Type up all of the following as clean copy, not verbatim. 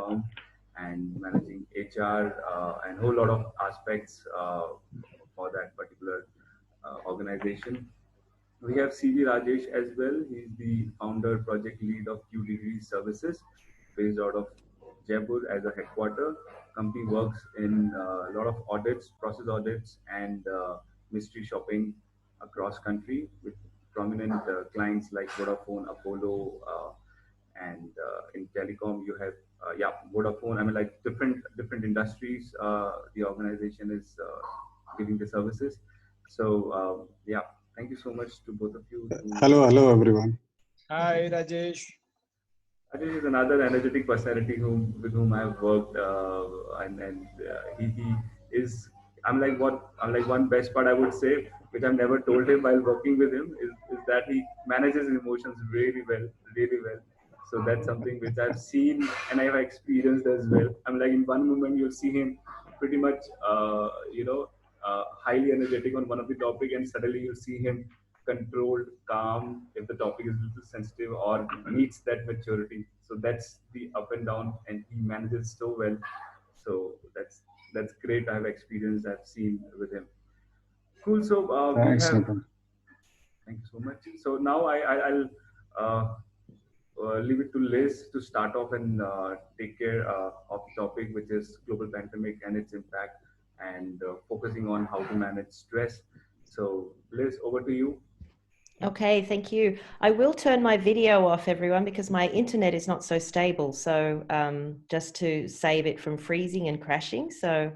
firm and managing HR and a whole lot of aspects for that particular organization. We have CB Rajesh as well. He's the founder, project lead of Q Degree Services, based out of Jaipur as a headquarter. Company works in a lot of audits, process audits, and mystery shopping across country with prominent clients like Vodafone, Apollo, and in telecom you have Vodafone. I mean, like different industries. The organization is giving the services. So thank you so much to both of you. Hello, everyone. Hi, Rajesh. Rajesh is another energetic personality with whom I've worked, and he is. I'm like one best part I would say, which I've never told him while working with him, is that he manages his emotions really well, really well. So that's something which I've seen and I've experienced as well. I'm like, in one moment you'll see him pretty much, highly energetic on one of the topic, and suddenly you see him controlled, calm if the topic is a little sensitive or meets that maturity. So that's the up and down, and he manages so well. So that's great. I've experienced, I've seen with him. Cool. So Thanks, Nipun. Thank you so much. So now I'll leave it to Liz to start off and take care of the topic, which is global pandemic and its impact, and focusing on how to manage stress. So Liz, over to you. Okay, thank you. I will turn my video off, everyone, because my internet is not so stable. So just to save it from freezing and crashing. So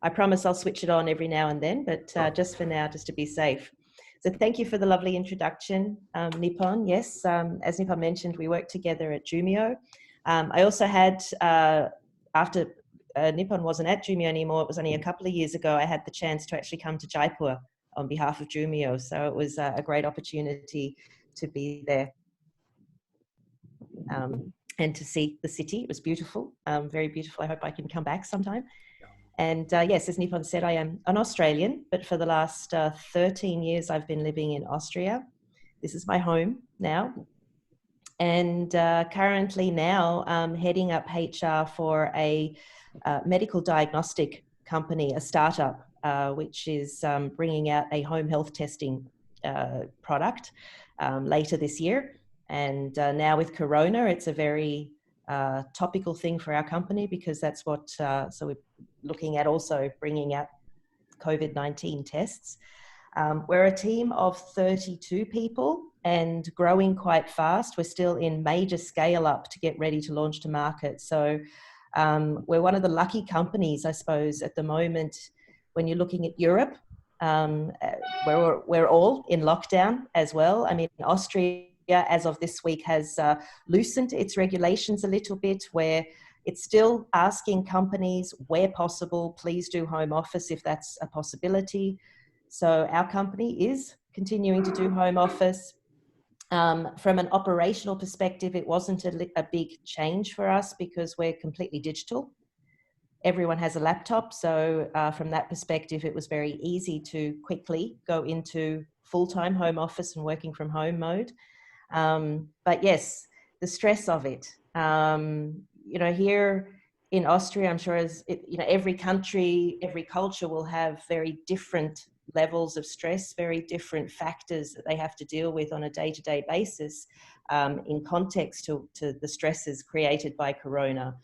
I promise I'll switch it on every now and then, but just for now, just to be safe. So thank you for the lovely introduction, Nipun. Yes, as Nipun mentioned, we worked together at Jumio. I also had, after Nipun wasn't at Jumio anymore, it was only a couple of years ago, I had the chance to actually come to Jaipur on behalf of Jumio. So it was a great opportunity to be there and to see the city. It was beautiful, very beautiful. I hope I can come back sometime. And yes, as Nipun said, I am an Australian, but for the last 13 years, I've been living in Austria. This is my home now. And currently now heading up HR for a medical diagnostic company, a startup, which is bringing out a home health testing product later this year. And now with Corona, it's a very topical thing for our company, because that's what, so we're looking at also bringing out COVID-19 tests. We're a team of 32 people and growing quite fast. We're still in major scale up to get ready to launch to market. So we're one of the lucky companies, I suppose, at the moment, when you're looking at Europe, we're all in lockdown as well. I mean, Austria, as of this week, has loosened its regulations a little bit, where it's still asking companies, where possible, please do home office if that's a possibility. So our company is continuing to do home office. From an operational perspective, it wasn't a big change for us because we're completely digital. Everyone has a laptop. So from that perspective, it was very easy to quickly go into full-time home office and working from home mode. But yes, the stress of it, you know, here in Austria, I'm sure every country, every culture will have very different levels of stress, very different factors that they have to deal with on a day-to-day basis in context to the stresses created by Corona.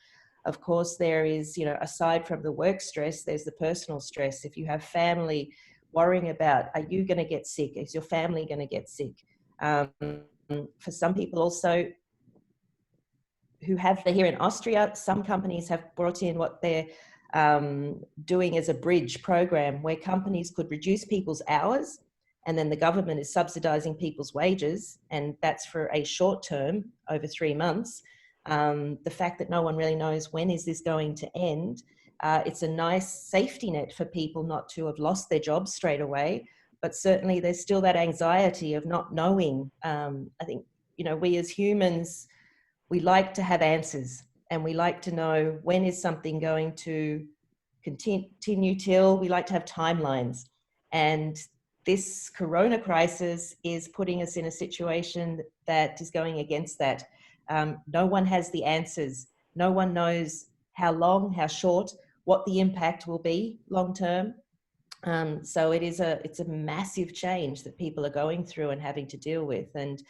Of course, there is, aside from the work stress, there's the personal stress. If you have family worrying about, are you going to get sick? Is your family going to get sick? For some people also who have, here in Austria, some companies have brought in what they're doing as a bridge program, where companies could reduce people's hours, and then the government is subsidizing people's wages, and that's for a short term, over 3 months. The fact that no one really knows when is this going to end, it's a nice safety net for people not to have lost their jobs straight away, but certainly there's still that anxiety of not knowing. I think, we as humans, we like to have answers, and we like to know when is something going to continue till. We like to have timelines. And this Corona crisis is putting us in a situation that is going against that. No one has the answers. No one knows how long, how short, what the impact will be long term. So it's a massive change that people are going through and having to deal with. And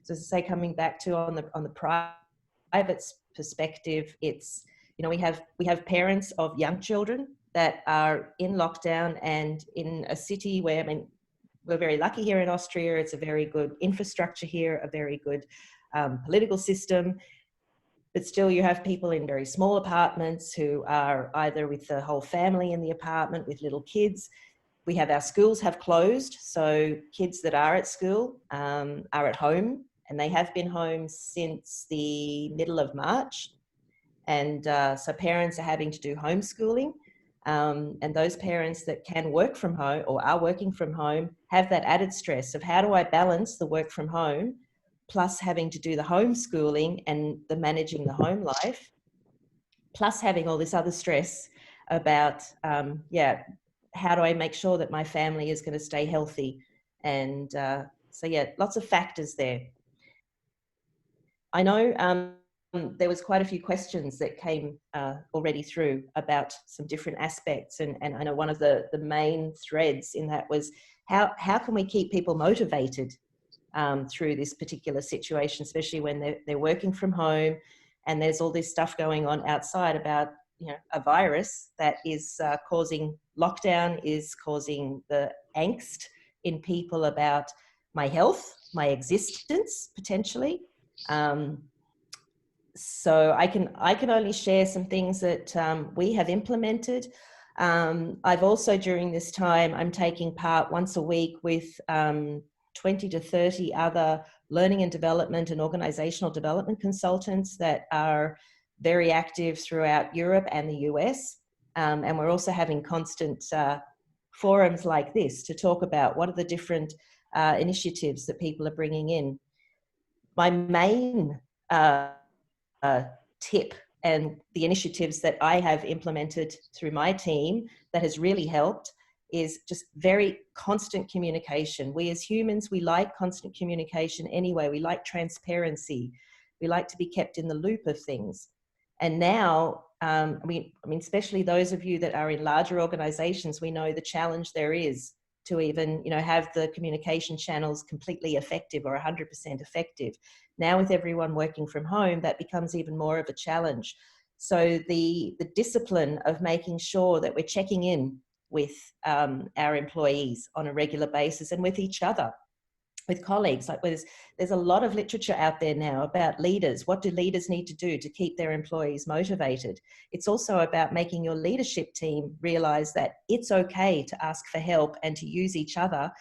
so, as I say, coming back to on the private perspective, it's, we have parents of young children that are in lockdown, and in a city where, I mean, we're very lucky here in Austria. It's a very good infrastructure here, a very good political system. But still, you have people in very small apartments who are either with the whole family in the apartment with little kids. We have our schools have closed, so kids that are at school are at home, and they have been home since the middle of March. And so parents are having to do homeschooling. And those parents that can work from home or are working from home have that added stress of, how do I balance the work from home plus having to do the homeschooling and the managing the home life, plus having all this other stress about, how do I make sure that my family is going to stay healthy? And so, lots of factors there. I know there was quite a few questions that came already through about some different aspects. And I know one of the main threads in that was, how can we keep people motivated through this particular situation, especially when they're working from home and there's all this stuff going on outside about, a virus that is causing lockdown, is causing the angst in people about my health, my existence, potentially. So I can only share some things that we have implemented. I've also, during this time, I'm taking part once a week with 20 to 30 other learning and development and organizational development consultants that are very active throughout Europe and the US. And we're also having constant forums like this to talk about what are the different initiatives that people are bringing in. My main tip and the initiatives that I have implemented through my team that has really helped is just very constant communication. We as humans, we like constant communication anyway. We like transparency. We like to be kept in the loop of things. And now, I mean, especially those of you that are in larger organizations, we know the challenge there is to even, have the communication channels completely effective or 100% effective. Now, with everyone working from home, that becomes even more of a challenge. So the discipline of making sure that we're checking in with our employees on a regular basis and with each other, with colleagues. Like there's a lot of literature out there now about leaders. What do leaders need to do to keep their employees motivated? It's also about making your leadership team realize that it's okay to ask for help and to use each other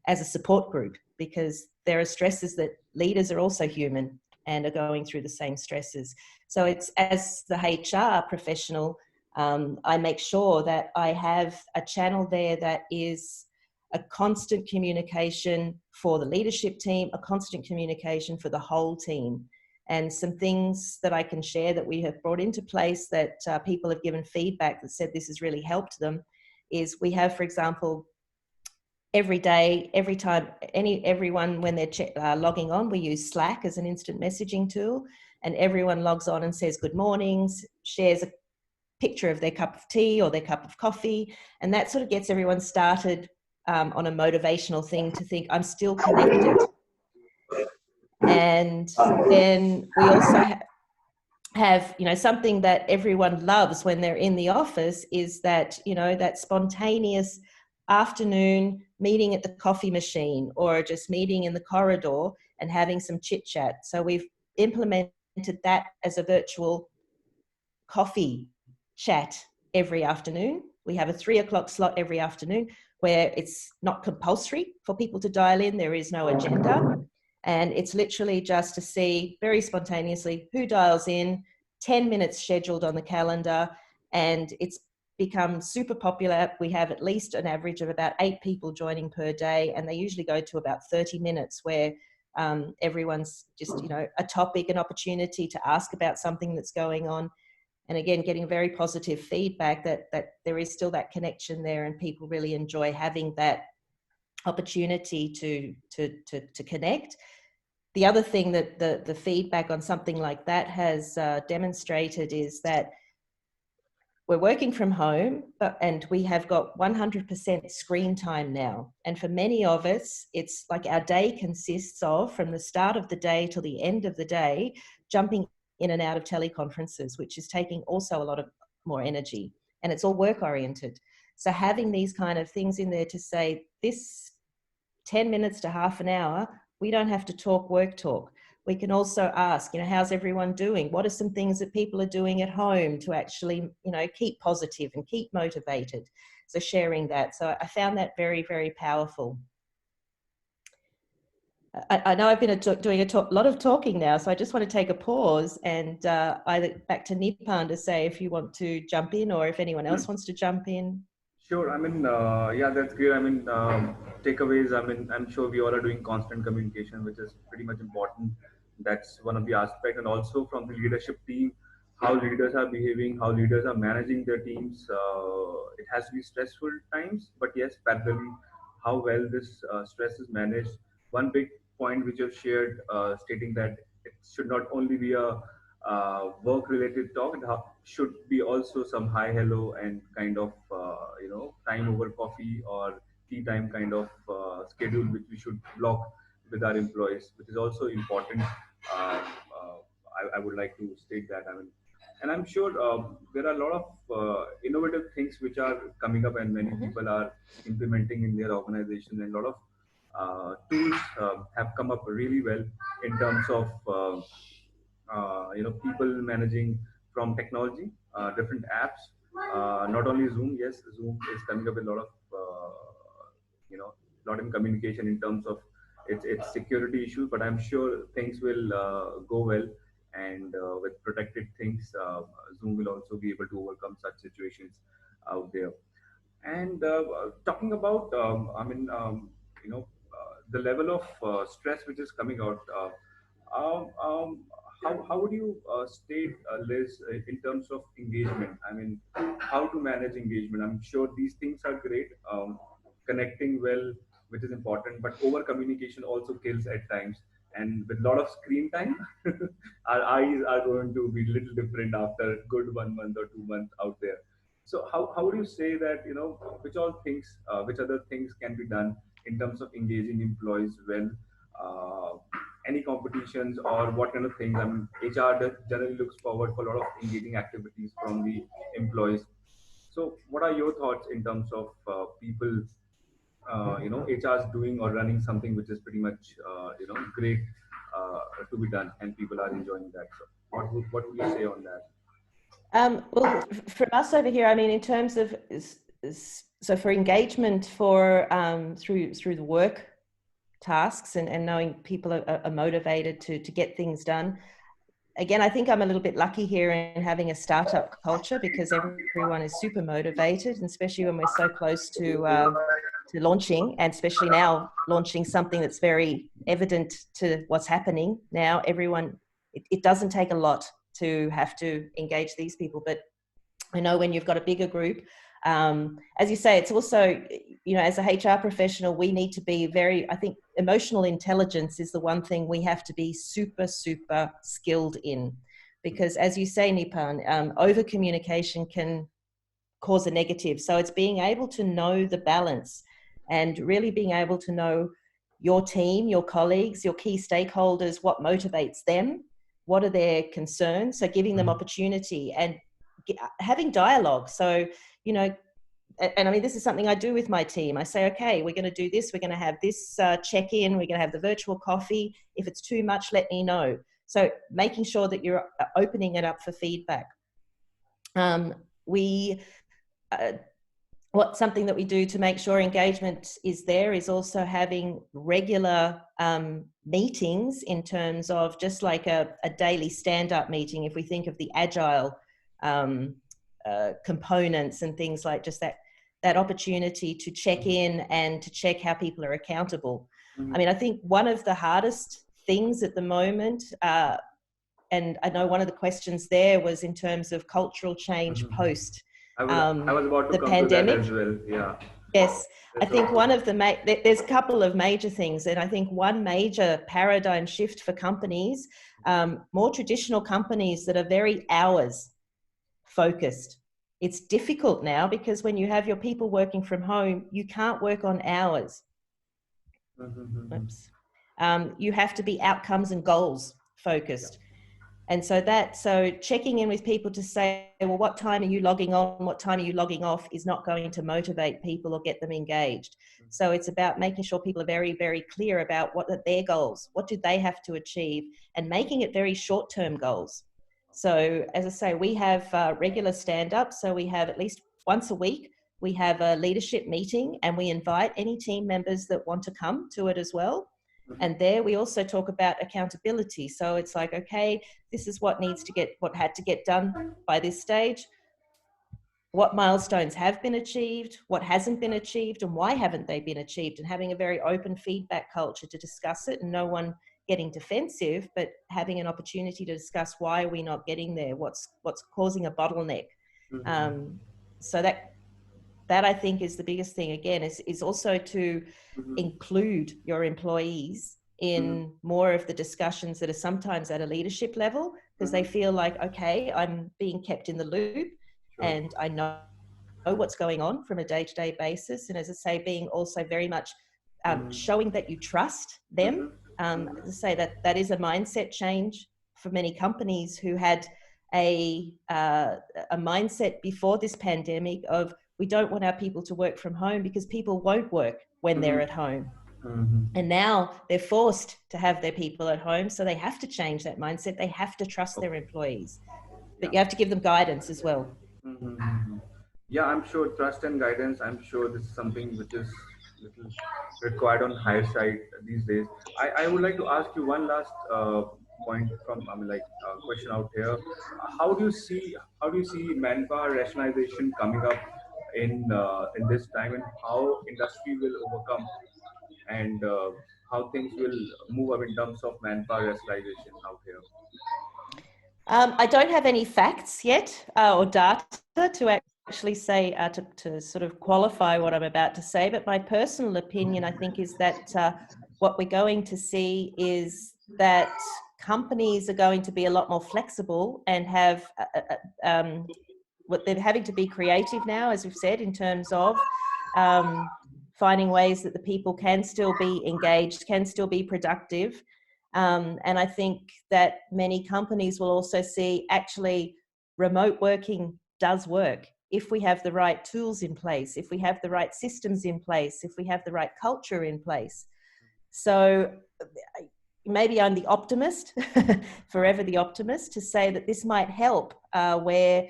as a support group, because there are stresses that leaders are also human and are going through the same stresses. So it's, as the HR professional, I make sure that I have a channel there that is a constant communication for the leadership team, a constant communication for the whole team. And some things that I can share that we have brought into place that people have given feedback that said this has really helped them is, we have, for example, every day, every time, everyone, when they're logging on, we use Slack as an instant messaging tool, and everyone logs on and says good mornings, shares a picture of their cup of tea or their cup of coffee, and that sort of gets everyone started on a motivational thing to think, I'm still connected. And then we also have, something that everyone loves when they're in the office is that, that spontaneous afternoon meeting at the coffee machine or just meeting in the corridor and having some chit chat. So we've implemented that as a virtual coffee chat every afternoon. We have a 3:00 slot every afternoon where it's not compulsory for people to dial in. There is no agenda. And it's literally just to see very spontaneously who dials in, 10 minutes scheduled on the calendar. And it's become super popular. We have at least an average of about 8 people joining per day. And they usually go to about 30 minutes where everyone's just, a topic, an opportunity to ask about something that's going on. And again, getting very positive feedback that there is still that connection there, and people really enjoy having that opportunity to connect. the other thing that the feedback on something like that has demonstrated is that we're working from home, and we have got 100% screen time now. And for many of us, it's like our day consists of, from the start of the day till the end of the day, jumping in and out of teleconferences, which is taking also a lot of more energy. And it's all work oriented. So having these kind of things in there to say, this 10 minutes to half an hour, we don't have to talk work talk. We can also ask, how's everyone doing? What are some things that people are doing at home to actually, keep positive and keep motivated? So sharing that. So I found that very, very powerful. I know I've been doing a lot of talking now, so I just want to take a pause and either back to Nipun to say if you want to jump in or if anyone else wants to jump in. Sure. I mean, yeah, that's great. I mean, takeaways. I mean, I'm sure we all are doing constant communication, which is pretty much important. That's one of the aspects, and also from the leadership team, how leaders are behaving, how leaders are managing their teams. It has to be stressful times, but yes, parallelly, how well this stress is managed. One big point which you've shared, stating that it should not only be a work-related talk. It should be also some hi, hello, and kind of time over coffee or tea time kind of schedule which we should block with our employees, which is also important. I would like to state that. I mean, and I'm sure there are a lot of innovative things which are coming up, and many people are implementing in their organization, and a lot of tools have come up really well in terms of people managing from technology, different apps, not only Zoom. Yes, Zoom is coming up with a lot of lot in communication in terms of its security issues, but I'm sure things will go well, and with protected things, Zoom will also be able to overcome such situations out there. And talking about, the level of stress which is coming out. Um, um, how would you state, Liz, in terms of engagement? I mean, how to manage engagement? I'm sure these things are great. Connecting well, which is important, but over communication also kills at times. And with a lot of screen time, our eyes are going to be a little different after a good 1 month or 2 months out there. So how would you say that, which other things can be done in terms of engaging employees well? Any competitions or what kind of things? I mean, HR generally looks forward for a lot of engaging activities from the employees. So what are your thoughts in terms of people, HR is doing or running something which is pretty much, great to be done, and people are enjoying that. So what would you say on that? Well, from us over here, I mean, in terms of, so for engagement for through the work tasks and knowing people are motivated to get things done. Again, I think I'm a little bit lucky here in having a startup culture because everyone is super motivated, and especially when we're so close to launching, and especially now launching something that's very evident to what's happening now. Everyone, it doesn't take a lot to have to engage these people, but I know when you've got a bigger group, as you say, it's also, as a HR professional, we need to be I think emotional intelligence is the one thing we have to be super, super skilled in, because as you say, Nipun, over communication can cause a negative. So it's being able to know the balance and really being able to know your team, your colleagues, your key stakeholders, what motivates them, what are their concerns. So giving them opportunity and having dialogue. So, and I mean, this is something I do with my team. I say, okay, we're going to do this. We're going to have this check-in. We're going to have the virtual coffee. If it's too much, let me know. So making sure that you're opening it up for feedback. Something that we do to make sure engagement is there is also having regular meetings in terms of just like a daily stand-up meeting. If we think of the agile components and things like just that opportunity to check in and to check how people are accountable. I mean, I think one of the hardest things at the moment, and I know one of the questions there was in terms of cultural change post I was about to the come pandemic. to that as well. Yeah. Yes, I That's think also one of the there's a couple of major things, and I think one major paradigm shift for companies, more traditional companies that are very hours focused. It's difficult now because when you have your people working from home, you can't work on hours. Oops. You have to be outcomes and goals focused. And so checking in with people to say, well, what time are you logging on? What time are you logging off is not going to motivate people or get them engaged. So it's about making sure people are very, very clear about what are their goals, what do they have to achieve, and making it very short-term goals. So as I say, we have regular stand-ups. So we have at least once a week, we have a leadership meeting and we invite any team members that want to come to it as well. And there we also talk about accountability. So it's like, okay, this is what had to get done by this stage. What milestones have been achieved, what hasn't been achieved, and why haven't they been achieved? And having a very open feedback culture to discuss it, and no one getting defensive, but having an opportunity to discuss why are we not getting there, what's causing a bottleneck. So that I think is the biggest thing. Again, is also to include your employees in more of the discussions that are sometimes at a leadership level, because they feel like, okay, I'm being kept in the loop and I know what's going on from a day-to-day basis. And as I say, being also very much showing that you trust them. As I say, that is a mindset change for many companies who had a mindset before this pandemic of, we don't want our people to work from home because people won't work when they're at home. And now they're forced to have their people at home. So they have to change that mindset. They have to trust their employees, but you have to give them guidance as well. Yeah, I'm sure trust and guidance, I'm sure this is something which is little required on higher side these days. I would like to ask you one last point from, question out here. How do you see manpower rationalization coming up in this time, and how industry will overcome, and how things will move up in terms of manpower rationalization out here? I don't have any facts yet or data to actually say, to sort of qualify what I'm about to say, but my personal opinion, I think, is that what we're going to see is that companies are going to be a lot more flexible and have what they're having to be creative now, as we've said, in terms of finding ways that the people can still be engaged, can still be productive. And I think that many companies will also see actually remote working does work if we have the right tools in place, if we have the right systems in place, if we have the right culture in place. So maybe I'm the optimist, forever the optimist, to say that this might help where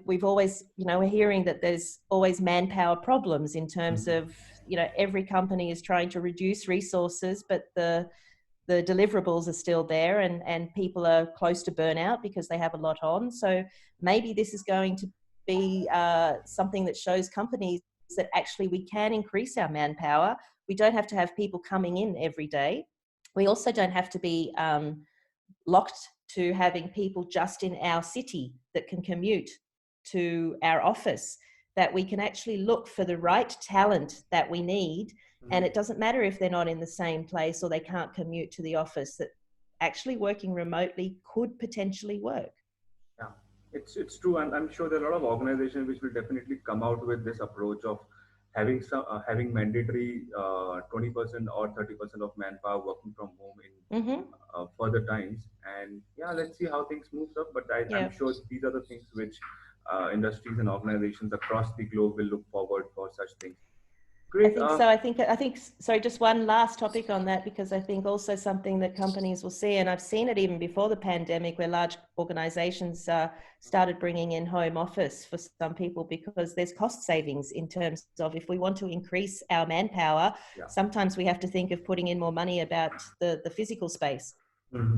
we've always, we're hearing that there's always manpower problems in terms of, every company is trying to reduce resources, but the deliverables are still there, and people are close to burnout because they have a lot on. So maybe this is going to be something that shows companies that actually we can increase our manpower. We don't have to have people coming in every day. We also don't have to be locked to having people just in our city that can commute to our office, that we can actually look for the right talent that we need. And it doesn't matter if they're not in the same place or they can't commute to the office, that actually working remotely could potentially work. Yeah, it's true, and I'm sure there are a lot of organizations which will definitely come out with this approach of having mandatory 20% or 30% of manpower working from home in further times. And yeah, let's see how things moves up. But I'm sure these are the things which industries and organizations across the globe will look forward for such things. Great. I think, sorry, just one last topic on that, because I think also something that companies will see, and I've seen it even before the pandemic, where large organizations started bringing in home office for some people, because there's cost savings in terms of, if we want to increase our manpower, sometimes we have to think of putting in more money about the physical space.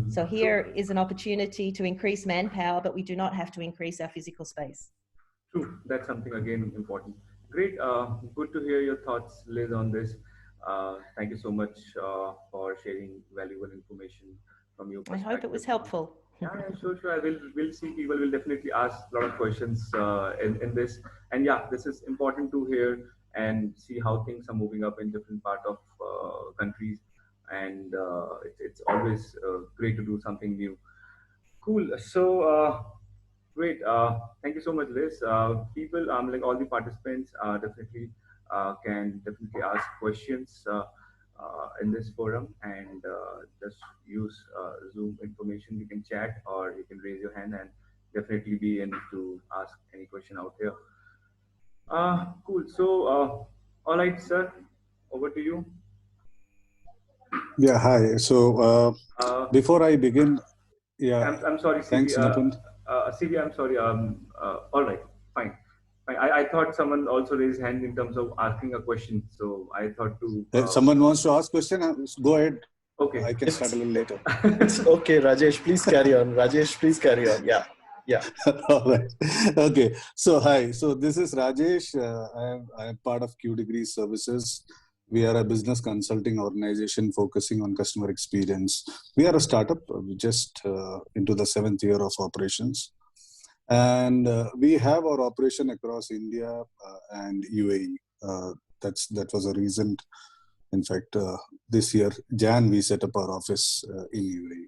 So here is an opportunity to increase manpower, but we do not have to increase our physical space. True, that's something again important. Great, good to hear your thoughts, Liz, on this. Thank you so much for sharing valuable information from your perspective. I hope it was helpful. Yeah, sure. We'll see. People will definitely ask a lot of questions in this, and yeah, this is important to hear. and see how things are moving up in different part of countries. And it's always great to do something new. Cool. So great. Thank you so much, Liz. People, like all the participants, definitely can definitely ask questions in this forum, and just use Zoom information. You can chat or you can raise your hand, and definitely be in to ask any question out here. Cool. So, all right, sir, over to you. Yeah, hi. So Uh, before I begin, yeah, I'm sorry, CB. thanks, Nipun. CB, I'm sorry. All right, fine. I thought someone also raised hand in terms of asking a question, so I thought to. If someone wants to ask question, go ahead. Okay. I can start a little later. It's okay, Rajesh. Please carry on. Rajesh, please carry on. Yeah. Yeah. All right. Okay. So hi. So this is Rajesh. I am part of Q Degree Services. We are a business consulting organization focusing on customer experience. We are a startup, just into the 7th year of operations, and we have our operation across India and UAE. That was a recent. In fact, this year, Jan, we set up our office in UAE.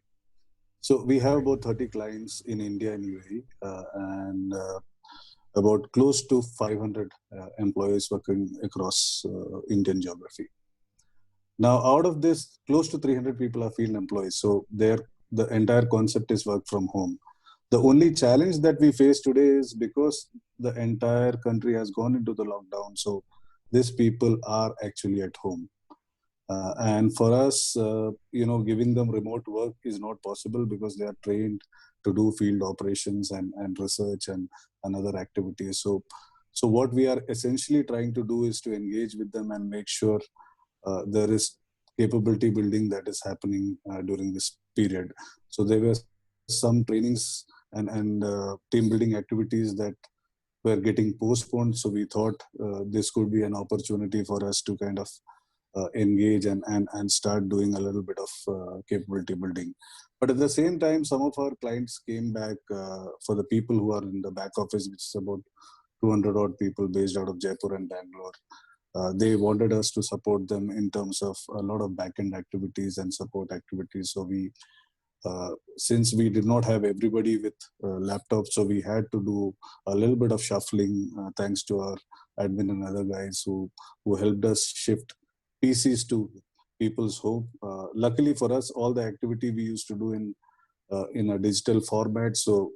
So we have about 30 clients in India and UAE, and about close to 500 employees working across Indian geography. Now, out of this, close to 300 people are field employees. So the entire concept is work from home. The only challenge that we face today is because the entire country has gone into the lockdown. So these people are actually at home. And for us, giving them remote work is not possible because they are trained to do field operations and research and other activities. So what we are essentially trying to do is to engage with them and make sure there is capability building that is happening during this period. So there were some trainings and team building activities that were getting postponed. So we thought this could be an opportunity for us to kind of engage and start doing a little bit of capability building. But at the same time, some of our clients came back for the people who are in the back office, which is about 200 odd people based out of Jaipur and Bangalore. They wanted us to support them in terms of a lot of back-end activities and support activities. So since we did not have everybody with laptops, so we had to do a little bit of shuffling, thanks to our admin and other guys who helped us shift PCs to people's home. Luckily for us, all the activity we used to do in a digital format. So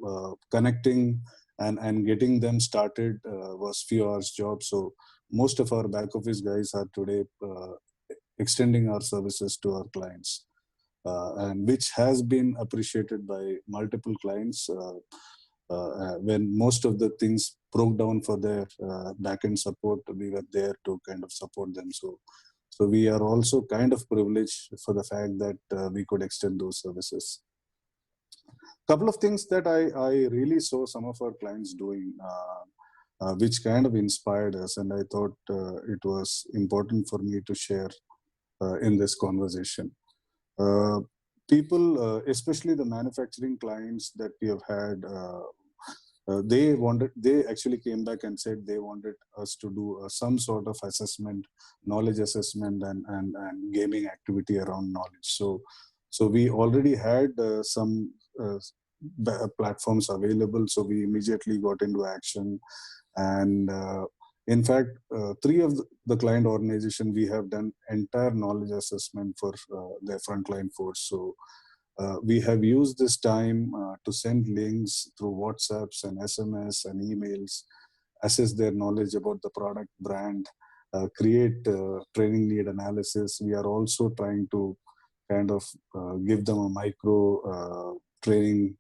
connecting and getting them started was few hours job. So most of our back office guys are today extending our services to our clients, and which has been appreciated by multiple clients. When most of the things broke down for their back-end support, we were there to kind of support them. So we are also kind of privileged for the fact that we could extend those services. Couple of things that I really saw some of our clients doing, which kind of inspired us, and I thought it was important for me to share in this conversation. People, especially the manufacturing clients that we have had, they actually came back and said they wanted us to do some sort of assessment, knowledge assessment and gaming activity around knowledge. So we already had some platforms available. So we immediately got into action. And in fact, 3 of the client organization, we have done entire knowledge assessment for their frontline force. So we have used this time to send links through WhatsApps and SMS and emails, assess their knowledge about the product brand, create training need analysis. We are also trying to kind of give them a micro training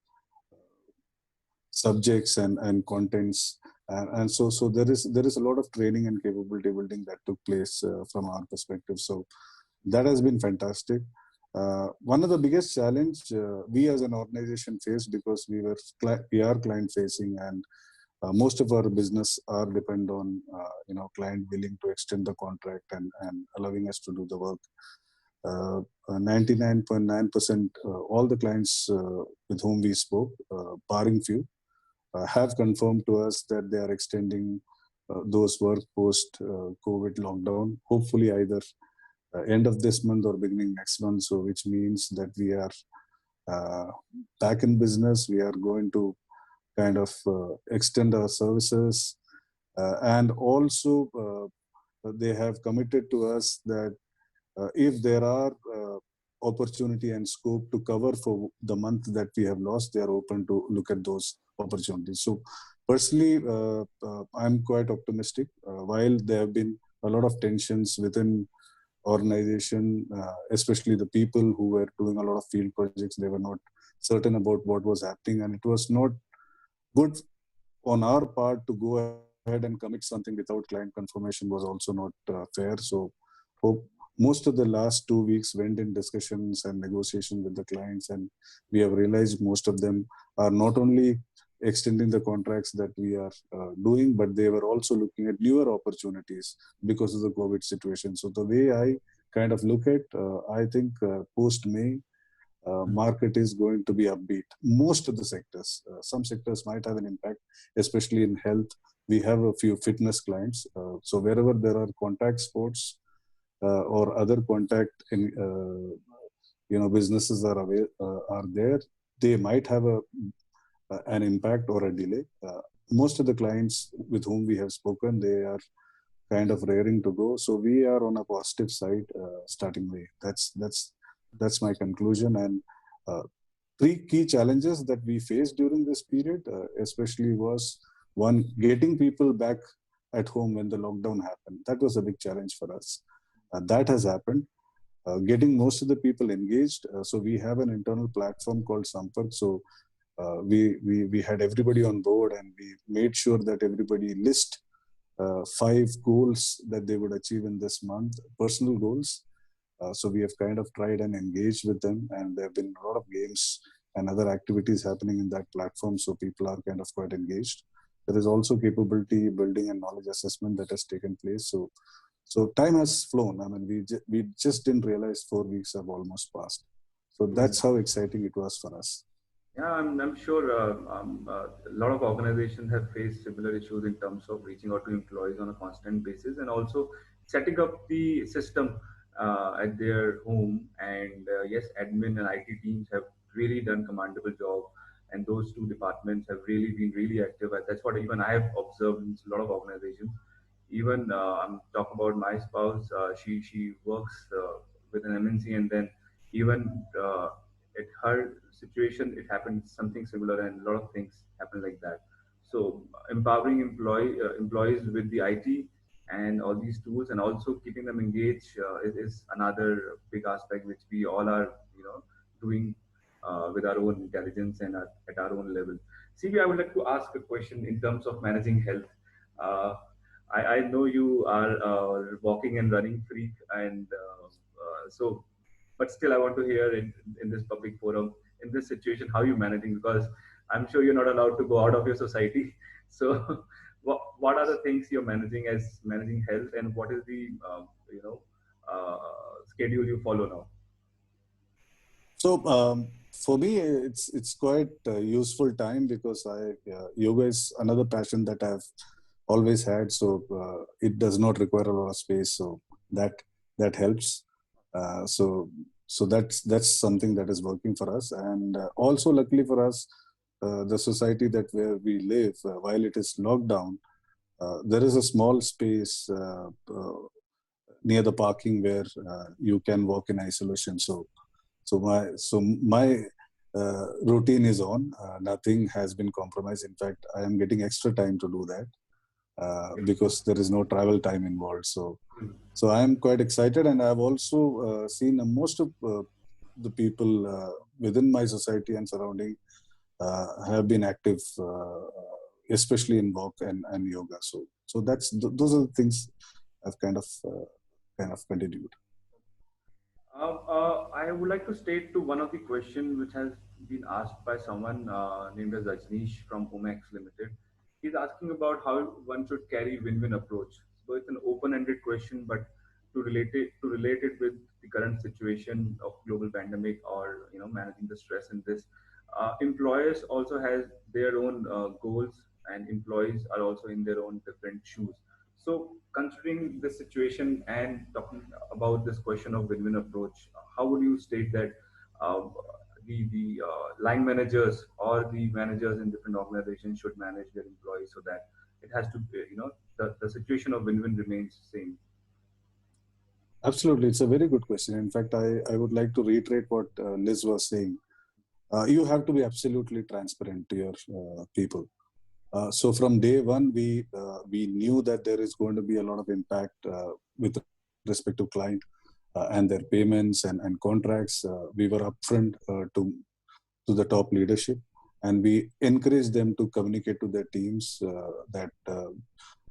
subjects and contents. And so there is a lot of training and capability building that took place from our perspective. So that has been fantastic. One of the biggest challenge we as an organization faced, because we are client facing, and most of our business are depend on client willing to extend the contract and allowing us to do the work. 99.9% all the clients with whom we spoke, barring few, have confirmed to us that they are extending those work post COVID lockdown. Hopefully, either end of this month or beginning next month. So, which means that we are back in business. We are going to kind of extend our services, and also they have committed to us that if there are opportunity and scope to cover for the month that we have lost, they are open to look at those opportunities. So personally, I'm quite optimistic. While there have been a lot of tensions within organization, especially the people who were doing a lot of field projects, they were not certain about what was happening, and it was not good on our part to go ahead and commit something without client confirmation was also not fair. So hope most of the last 2 weeks went in discussions and negotiation with the clients, and we have realized most of them are not only extending the contracts that we are doing, but they were also looking at newer opportunities because of the COVID situation. So the way I kind of look at, I think post May, market is going to be upbeat. Most of the sectors, some sectors might have an impact, especially in health. We have a few fitness clients. So wherever there are contact sports or other contact in, businesses are there, they might have an impact or a delay. Most of the clients with whom we have spoken, they are kind of raring to go. So we are on a positive side starting May. That's my conclusion. And three key challenges that we faced during this period, especially was one, getting people back at home when the lockdown happened. That was a big challenge for us. That has happened. Getting most of the people engaged. So we have an internal platform called Sampark. So we had everybody on board, and we made sure that everybody list 5 goals that they would achieve in this month, personal goals. So we have kind of tried and engaged with them, and there have been a lot of games and other activities happening in that platform. So people are kind of quite engaged. There is also capability building and knowledge assessment that has taken place. So time has flown. I mean, we just didn't realize 4 weeks have almost passed. So that's how exciting it was for us. Yeah, I'm sure a lot of organizations have faced similar issues in terms of reaching out to employees on a constant basis, and also setting up the system at their home. And yes, admin and IT teams have really done commendable job, and those two departments have really been really active. And that's what even I have observed in a lot of organizations. Even I'm talking about my spouse. She works with an MNC, and then even at her situation, it happened something similar, and a lot of things happen like that. So empowering employees with the IT and all these tools, and also keeping them engaged is another big aspect which we all are, doing with our own intelligence and at our own level. CB, I would like to ask a question in terms of managing health. Uh, I know you are walking and running freak, and so, but still, I want to hear in this public forum, in this situation, how you managing, because I'm sure you're not allowed to go out of your society. So, what are the things you're managing as managing health, and what is the uh, schedule you follow now? So for me, it's quite a useful time because yoga is another passion that I've always had. So it does not require a lot of space. So that that helps. So that's something that is working for us. And also, luckily for us, the society that where we live, while it is locked down, there is a small space near the parking where you can walk in isolation. So my routine is on. Nothing has been compromised. In fact, I am getting extra time to do that because there is no travel time involved. So I am quite excited, and I've also seen most of the people within my society and surrounding have been active, especially in walk and yoga. So those are the things I've kind of continued. I would like to state to one of the question which has been asked by someone named as Rajneesh from Omax Limited. He's asking about how one should carry win-win approach. So it's an open-ended question, but to relate it with the current situation of global pandemic, or managing the stress in this. Employers also has their own goals and employees are also in their own different shoes. So, considering the situation and talking about this question of win-win approach, how would you state that uh, the line managers or the managers in different organizations should manage their employees so that it has to be, the situation of win-win remains same? Absolutely, it's a very good question. In fact, I would like to reiterate what Liz was saying. You have to be absolutely transparent to your people. So from day one, we knew that there is going to be a lot of impact with respect to client and their payments and contracts. We were upfront to the top leadership, and we encouraged them to communicate to their teams that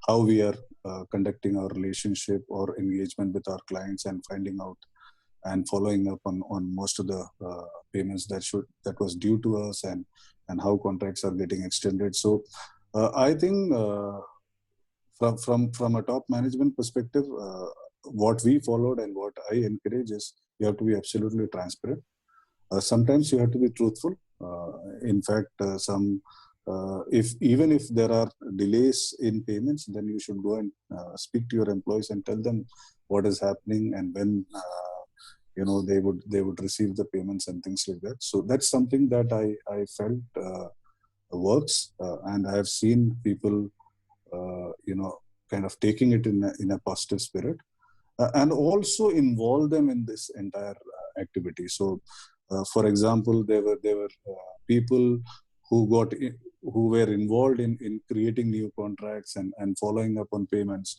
how we are conducting our relationship or engagement with our clients and finding out and following up on most of the payments that was due to us, and how contracts are getting extended. So I think from a top management perspective, what we followed and what I encourage is you have to be absolutely transparent. Sometimes you have to be truthful. In fact, if even if there are delays in payments, then you should go and speak to your employees and tell them what is happening and when they would receive the payments and things like that. So that's something that I felt works, and I have seen people kind of taking it in a positive spirit, and also involve them in this entire activity. So for example, there were people who were involved in creating new contracts and following up on payments,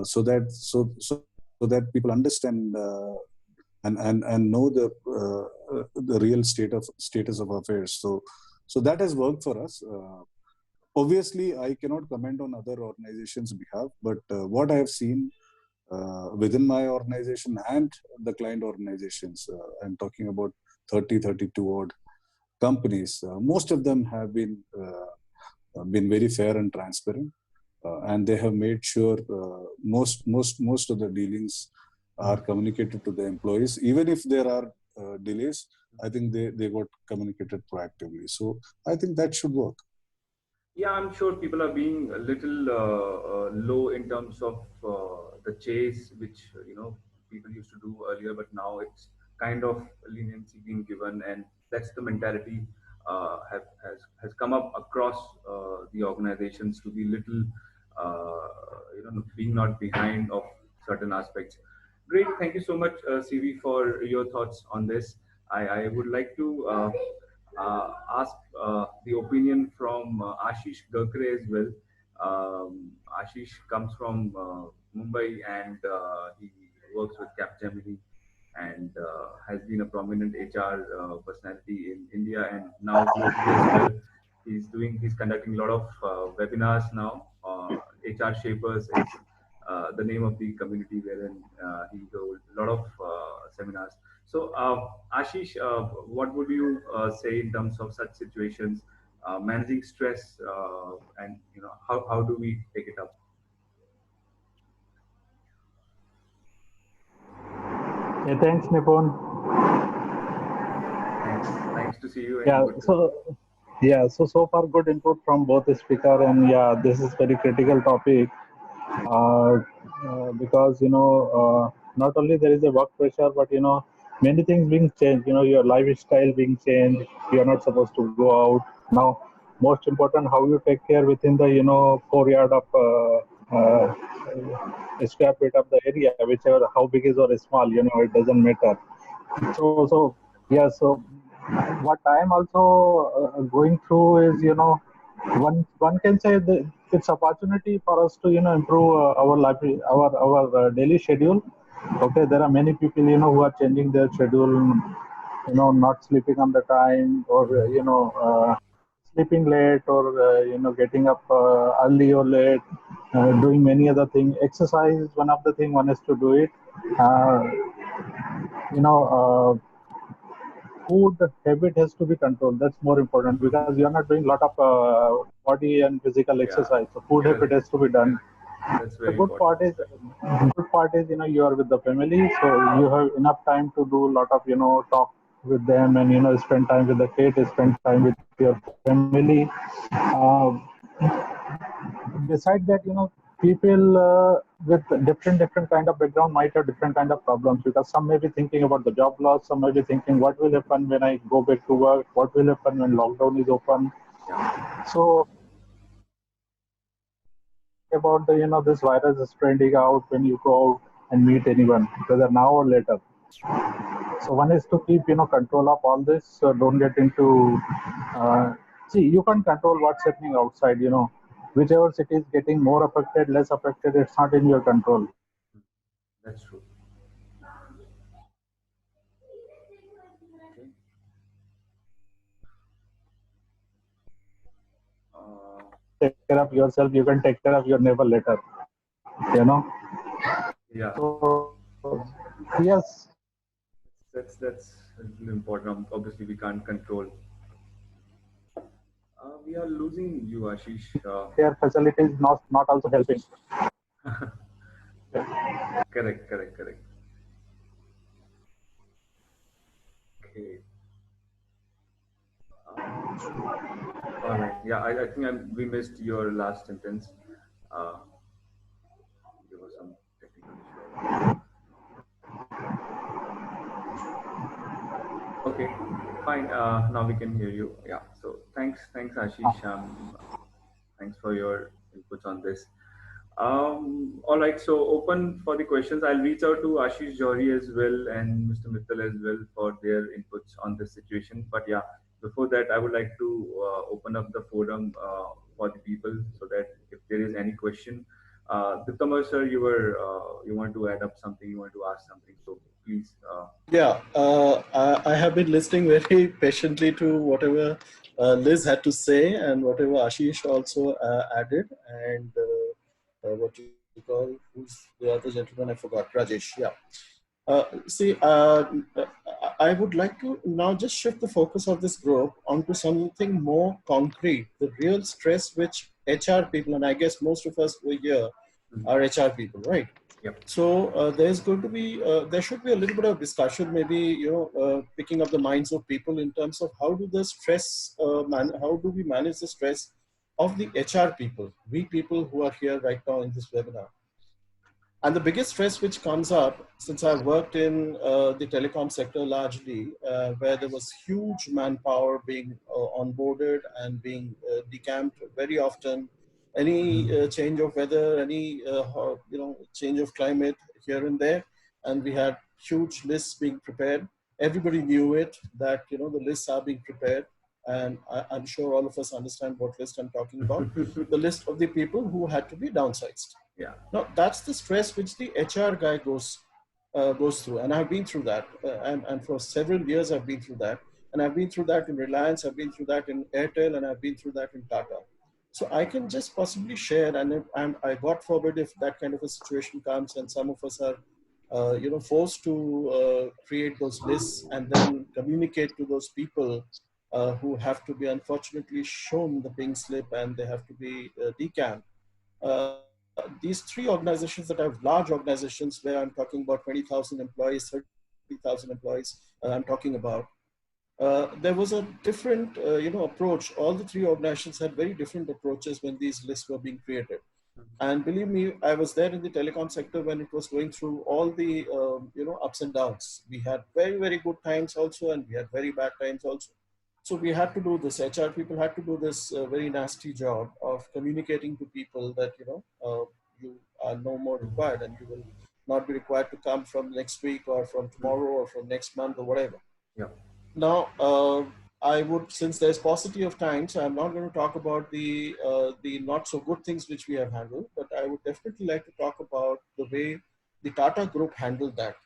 so that people understand and know the real status of affairs. So that has worked for us. Obviously, I cannot comment on other organizations' behalf, but what I have seen within my organization and the client organizations, I'm talking about 32 odd companies. Most of them have been very fair and transparent, and they have made sure most of the dealings are communicated to the employees. Even if there are delays, I think they got communicated proactively. So I think that should work. Yeah, I'm sure people are being a little low in terms of the chase, which people used to do earlier, but now it's kind of leniency being given, and that's the mentality has come up across the organizations to be little, being not behind of certain aspects. Great, thank you so much, CV, for your thoughts on this. I would like to ask the opinion from Ashish Gakre as well. Ashish comes from Mumbai, and he works with Capgemini and has been a prominent HR personality in India and now globally as well. He's conducting a lot of webinars now. HR Shapers is the name of the community wherein he holds a lot of seminars. So, Ashish, what would you say in terms of such situations, managing stress, and how do we take it up? Yeah, thanks, Nipun. Thanks to see you. And Yeah, good to... so far good input from both the speaker, and yeah, this is very critical topic because not only there is a work pressure, but many things being changed. Your lifestyle being changed. You are not supposed to go out now. Most important, how you take care within the 4 yard of square feet of the area, whichever how big is or small, it doesn't matter. So yeah, so what I am also going through is one can say that it's opportunity for us to improve our life, our daily schedule. Okay, there are many people who are changing their schedule, not sleeping on the time, or sleeping late, or getting up early or late, doing many other things. Exercise is one of the thing one has to do it. Uh, you know. Food habit has to be controlled. That's more important because you're not doing a lot of body and physical Yeah, exercise. So food habit has to be done. that's The very important. good part is you are with the family, so you have enough time to do a lot of talk with them, and spend time with the kids, spend time with your family. Besides that, people with different kind of background might have different kind of problems, because some may be thinking about the job loss, some may be thinking what will happen when I go back to work, what will happen when lockdown is open. So about the this virus is spreading out when you go out and meet anyone, whether now or later. So one is to keep control of all this. So don't get into see, you can't control what's happening outside. Whichever city is getting more affected, less affected, it's not in your control. That's true. Okay. Take care of yourself. You can take care of your neighbor later. You know. Yeah. So yes. That's really important. Obviously, we can't control. We are losing you, Ashish. Care facilities not also helping. Correct. Okay. All right. Yeah, I think we missed your last sentence. Uh, there was some technical issue. Okay, fine. Now we can hear you. Yeah. So thanks, Ashish. Thanks for your inputs on this. All right, so open for the questions. I'll reach out to Ashish Johri as well and Mr. Mittal as well for their inputs on this situation. But yeah, before that, I would like to open up the forum for the people so that if there is any question, Dittamar sir, you want to add up something, you want to ask something, so please. Yeah, I have been listening very patiently to whatever Liz had to say and whatever Ashish also added, and what you call, who's the other gentleman? I forgot. Rajesh. Yeah. See, I would like to now just shift the focus of this group onto something more concrete, the real stress which HR people, and I guess most of us who are here are HR people, right? Yep. So there's going to be, there should be a little bit of discussion, maybe, picking up the minds of people in terms of how do the stress, how do we manage the stress of the HR people, we people who are here right now in this webinar. And the biggest stress which comes up, since I've worked in the telecom sector largely, where there was huge manpower being onboarded and being decamped very often, any change of weather, any change of climate here and there, and we had huge lists being prepared. Everybody knew it, that the lists are being prepared, and I'm sure all of us understand what list I'm talking about. The list of the people who had to be downsized. Yeah. Now that's the stress which the HR guy goes through, and I've been through that, and for several years I've been through that, and I've been through that in Reliance, I've been through that in Airtel, and I've been through that in Tata. So I can just possibly share, and I God forbid if that kind of a situation comes, and some of us are forced to create those lists and then communicate to those people who have to be unfortunately shown the pink slip and they have to be decamped. These three organizations that have large organizations where I'm talking about 20,000 employees, 30,000 employees, I'm talking about, there was a different, approach. All the three organizations had very different approaches when these lists were being created. And believe me, I was there in the telecom sector when it was going through all the, ups and downs. We had very, very good times also, and we had very bad times also. So we had to do this. HR people had to do this very nasty job of communicating to people that, you are no more required and you will not be required to come from next week or from tomorrow or from next month or whatever. Yeah. Now, I would, since there's paucity of time, so I'm not going to talk about the not so good things which we have handled, but I would definitely like to talk about the way the Tata Group handled that.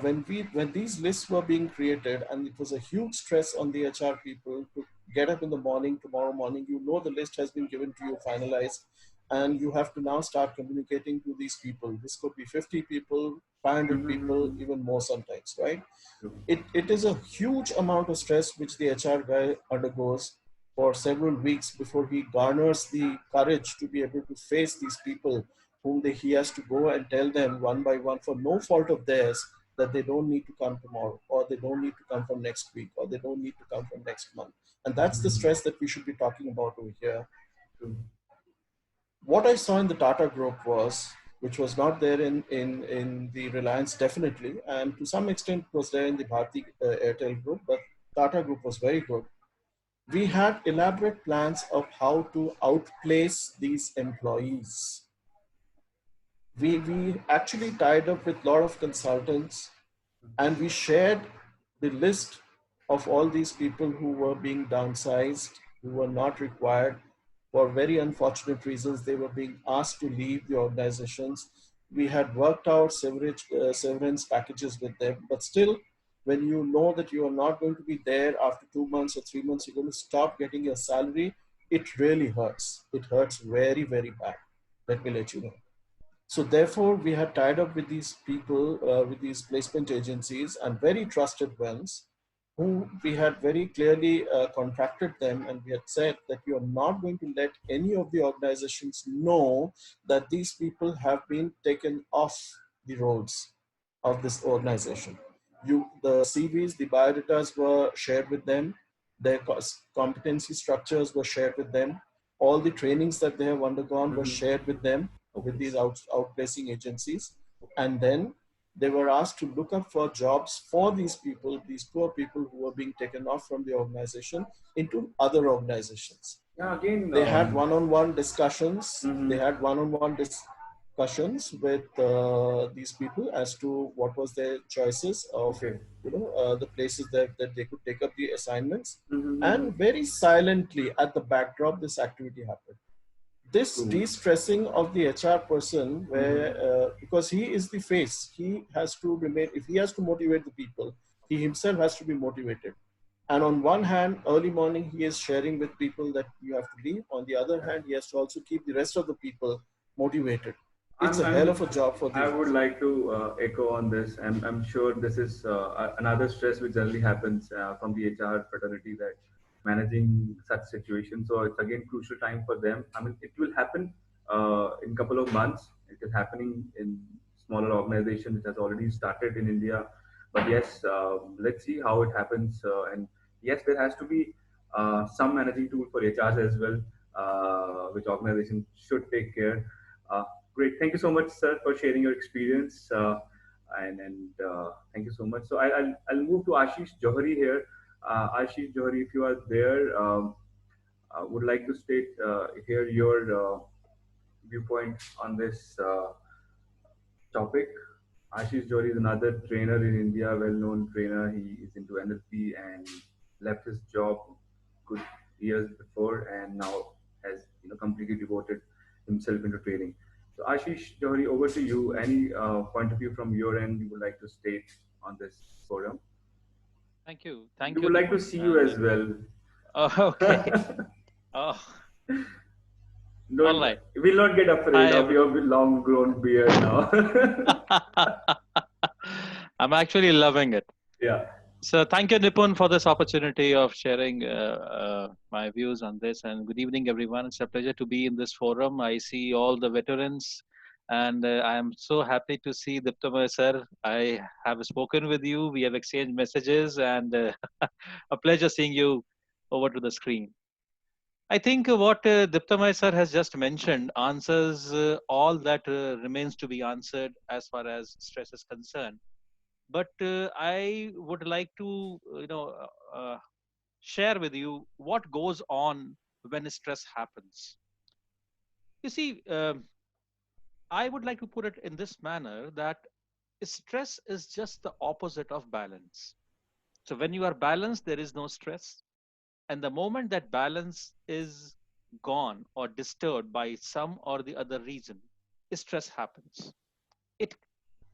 When these lists were being created, and it was a huge stress on the HR people to get up in the morning, tomorrow morning, the list has been given to you, finalized, and you have to now start communicating to these people. This could be 50 people, 500 people, even more sometimes, right? It is a huge amount of stress which the HR guy undergoes for several weeks before he garners the courage to be able to face these people whom he has to go and tell them one by one, for no fault of theirs, that they don't need to come tomorrow, or they don't need to come from next week, or they don't need to come from next month. And that's the stress that we should be talking about over here. True. What I saw in the Tata group was, which was not there in the Reliance definitely, and to some extent was there in the Bharti Airtel group, but Tata group was very good. We had elaborate plans of how to outplace these employees. We actually tied up with a lot of consultants, and we shared the list of all these people who were being downsized, who were not required for very unfortunate reasons. They were being asked to leave the organizations. We had worked out severance packages with them, but still, when you know that you are not going to be there after 2 months or 3 months, you're going to stop getting your salary, it really hurts. It hurts very, very bad. Let me let you know. So therefore, we had tied up with these people, with these placement agencies and very trusted ones, who we had very clearly contracted them, and we had said that we are not going to let any of the organizations know that these people have been taken off the rolls of this organization. The CVs, the biodatas were shared with them, their competency structures were shared with them, all the trainings that they have undergone were shared with them, with Okay. these outplacing agencies. And then they were asked to look up for jobs for these people, these poor people who were being taken off from the organization into other organizations. Yeah, again, They had one-on-one discussions. They mhm. had one-on-one discussions with these people as to what was their choices of, Okay. the places that they could take up the assignments. Mm-hmm. And very silently at the backdrop, this activity happened. This True. de-stressing of the HR person, where Mm-hmm. because he is the face, he has to remain. If he has to motivate the people, he himself has to be motivated. And on one hand, early morning, he is sharing with people that you have to leave. On the other hand, he has to also keep the rest of the people motivated. It's a hell of a job for I these. would like to echo on this, and I'm sure this is another stress which generally happens from the HR fraternity, that managing such situations. So it's again crucial time for them. I mean, it will happen in couple of months. It is happening in smaller organizations. It has already started in India, but yes, let's see how it happens. And yes, there has to be some managing tool for HRs as well, which organizations should take care. Uh, Great. Thank you so much, sir, for sharing your experience. And thank you so much. So I'll move to Ashish Johari here. Ashish Johari, if you are there, I would like to hear your viewpoint on this topic. Ashish Johari is another trainer in India, well-known trainer. He is into NLP and left his job good years before, and now has completely devoted himself into training. So Ashish Johari, over to you. Any point of view from your end you would like to state on this forum? We Thank you, would like to Nipun. see you And as well. okay, oh, all Don't right. Will not get afraid Hi, of your long grown beard now. I'm actually loving it. Yeah. So, thank you, Nipun, for this opportunity of sharing my views on this. And good evening, everyone. It's a pleasure to be in this forum. I see all the veterans, and I am so happy to see Diptama sir. I have spoken with you. We have exchanged messages, and a pleasure seeing you over to the screen. I think what Diptamay sir has just mentioned answers all that remains to be answered as far as stress is concerned. But I would like to, share with you what goes on when stress happens. You see, I would like to put it in this manner that stress is just the opposite of balance. So when you are balanced, there is no stress. And the moment that balance is gone or disturbed by some or the other reason, stress happens. It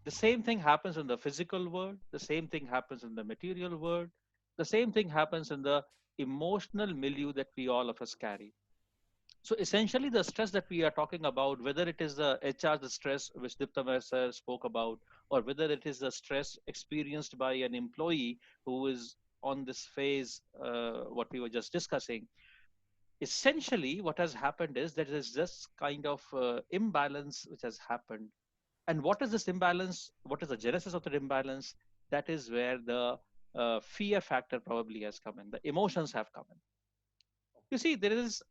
The same thing happens in the physical world, the same thing happens in the material world, the same thing happens in the emotional milieu that we all of us carry. So essentially, the stress that we are talking about, whether it is the HR the stress which Diptamar sir spoke about, or whether it is the stress experienced by an employee who is on this phase, what we were just discussing, essentially what has happened is that there is this kind of imbalance which has happened. And what is this imbalance? What is the genesis of the imbalance? That is where the fear factor probably has come in, the emotions have come in. You see, there is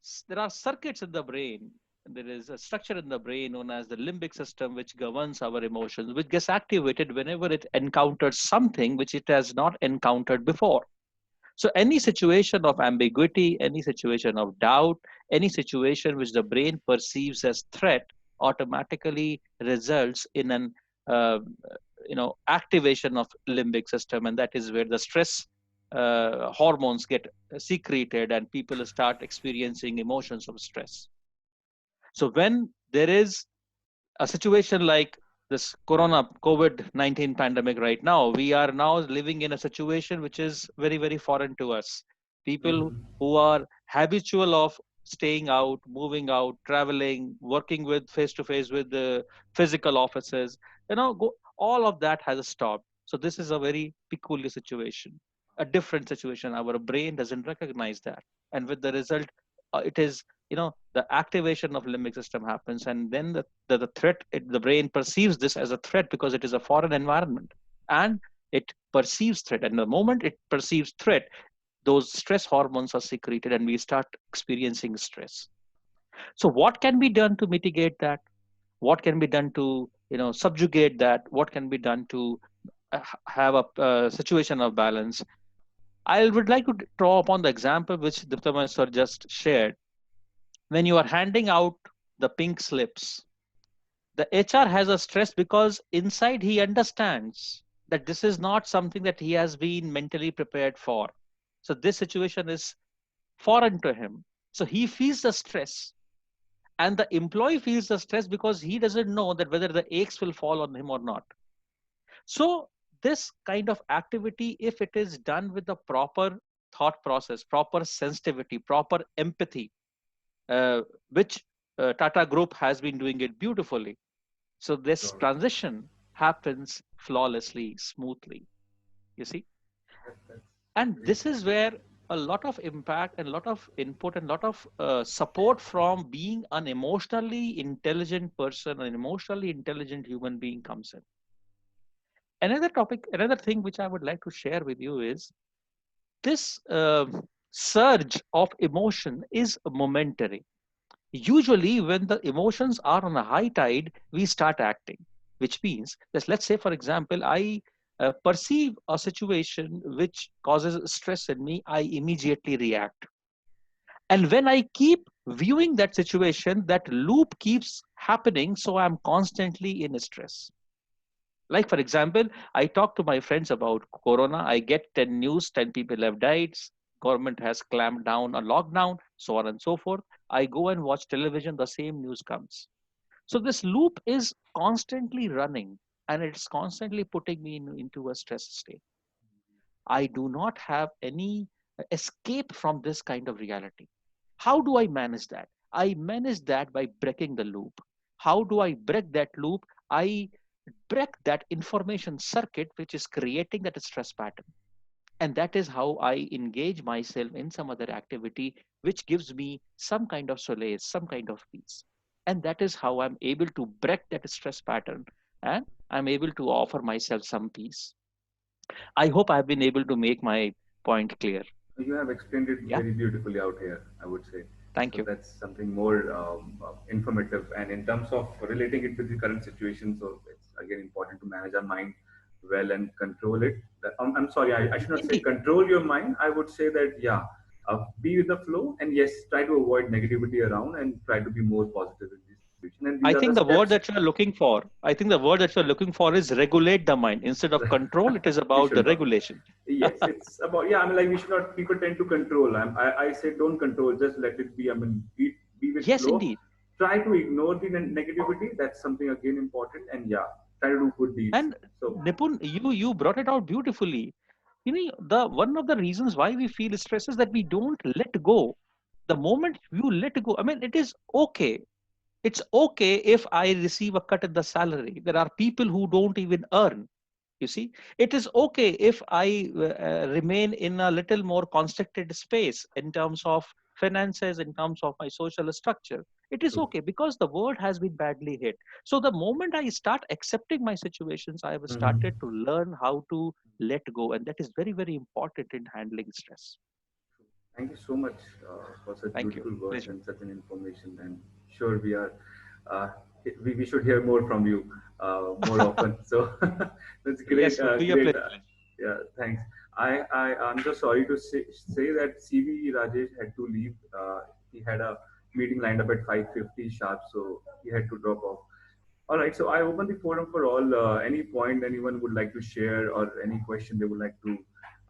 there are circuits in the brain. There is a structure in the brain known as the limbic system, which governs our emotions, which gets activated whenever it encounters something which it has not encountered before. So, any situation of ambiguity, any situation of doubt, any situation which the brain perceives as threat automatically results in an uh, activation of limbic system, and that is where the stress hormones get secreted and people start experiencing emotions of stress. So when there is a situation like this COVID-19 pandemic right now, we are now living in a situation which is very, very foreign to us. People Mm-hmm. who are habitual of staying out, moving out, traveling, working with face to face with the physical offices, all of that has stopped. So this is a very peculiar situation, a different situation. Our brain doesn't recognize that. And with the result, it is, the activation of limbic system happens, and then the threat, the brain perceives this as a threat because it is a foreign environment, and it perceives threat, and the moment it perceives threat, those stress hormones are secreted and we start experiencing stress. So what can be done to mitigate that? What can be done to subjugate that? What can be done to have a situation of balance? I would like to draw upon the example which Diptama sir just shared. When you are handing out the pink slips, the HR has a stress because inside he understands that this is not something that he has been mentally prepared for. So this situation is foreign to him. So he feels the stress, and the employee feels the stress because he doesn't know that whether the aches will fall on him or not. So this kind of activity, if it is done with the proper thought process, proper sensitivity, proper empathy, uh, which Tata Group has been doing it beautifully. So this Sure. transition happens flawlessly, smoothly, you see. That's And great. this is where a lot of impact and a lot of input and a lot of support from being an emotionally intelligent person, an emotionally intelligent human being comes in. Another topic, another thing which I would like to share with you is this surge of emotion is momentary. Usually when the emotions are on a high tide, we start acting, which means that, let's say for example, I perceive a situation which causes stress in me, I immediately react. And when I keep viewing that situation, that loop keeps happening, so I'm constantly in stress. Like for example, I talk to my friends about corona, I get 10 news, 10 people have died, government has clamped down on lockdown, so on and so forth. I go and watch television, the same news comes. So this loop is constantly running, and it's constantly putting me into a stress state. I do not have any escape from this kind of reality. How do I manage that? I manage that by breaking the loop. How do I break that loop? I break that information circuit which is creating that stress pattern. And that is how I engage myself in some other activity which gives me some kind of solace, some kind of peace. And that is how I'm able to break that stress pattern, and I'm able to offer myself some peace. I hope I've been able to make my point clear. You have explained it Yeah, very beautifully out here, I would say. thank So you. that's something more informative. And in terms of relating it with the current situation, so it's again important to manage our mind well and control it. I'm sorry, I should not say Indeed. control your mind. I would say that, yeah, be with the flow, and yes, try to avoid negativity around and try to be more positive in this situation. And these I are the think the word steps. that you're looking for, I think the word that you're looking for is regulate the mind. Instead of control, it is We about the should not. regulation. Yes, it's about, yeah. I mean, like, we should not. People tend to control. I say don't control. Just let it be. I mean, be with Yes, flow. indeed. Try to ignore the negativity. That's something again important. And yeah, try to do good deeds. And So Nipun, you brought it out beautifully. The one of the reasons why we feel stress is that we don't let go. The moment you let go, I mean, it is okay. It's okay if I receive a cut in the salary. There are people who don't even earn. You see, it is okay if I remain in a little more constricted space in terms of finances, in terms of my social structure. It is true. okay because the world has been badly hit. So the moment I start accepting my situations, I have Mm-hmm. started to learn how to let go, and that is very, very important in handling stress. Thank you so much for such Thank you. beautiful words Pleasure. and such an information. And sure, uh, we should hear more from you more often. So that's great. Yes, would be a Great. pleasure. Yeah, thanks. I'm just sorry to say that CB Rajesh had to leave. He had a meeting lined up at 5:50 sharp, so he had to drop off. All right, so I open the forum for all. Any point anyone would like to share, or any question they would like to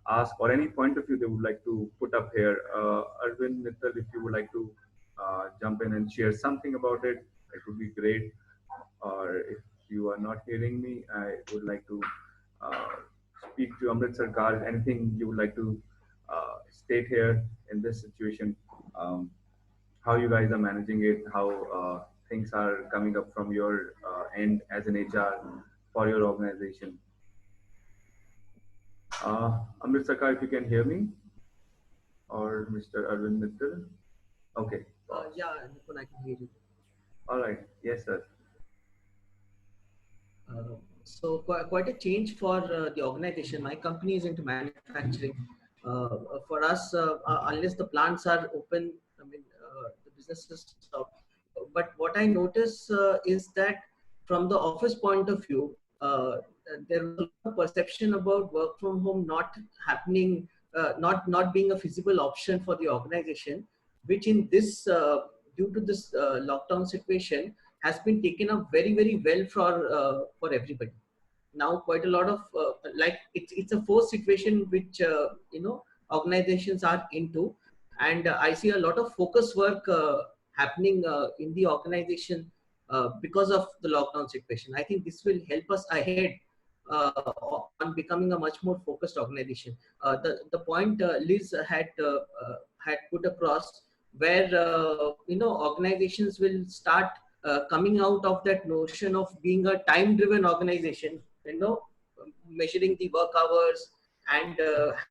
ask, or any point of view they would like to put up here. Arvind, Mittal, if you would like to jump in and share something about it, it would be great. Or if you are not hearing me, I would like to uh, speak to Amrit Sarkar. Anything you would like to state here in this situation? Um, how you guys are managing it, how things are coming up from your end as an HR for your organization. Amrit Sakar, if you can hear me, or Mr. Arvind Mittal. Okay. Yeah, Nipun, I can hear you. All right. Yes, sir. So quite a change for the organization. My company is into manufacturing. For us, unless the plants are open, I mean, the businesses stop. But what I notice is that from the office point of view, there was a lot of perception about work from home not happening, not being a feasible option for the organization, which in this due to this lockdown situation has been taken up very well for everybody. Now quite a lot of like it's a forced situation which organizations are into, and I see a lot of focus work happening in the organization because of the lockdown situation. I think this will help us ahead on becoming a much more focused organization. The point Liz had put across, where organizations will start coming out of that notion of being a time driven organization, measuring the work hours and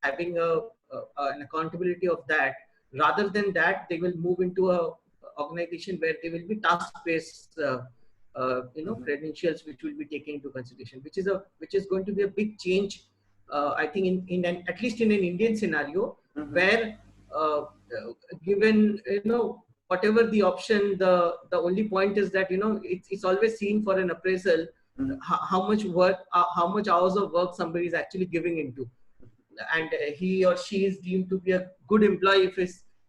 having an accountability of that. Rather than that, they will move into a organization where they will be task based credentials which will be taken into consideration, which is going to be a big change, I think at least in an Indian scenario, where given whatever the option, the only point is that it's always seen for an appraisal how much work, how much hours of work somebody is actually giving into, and he or she is deemed to be a good employee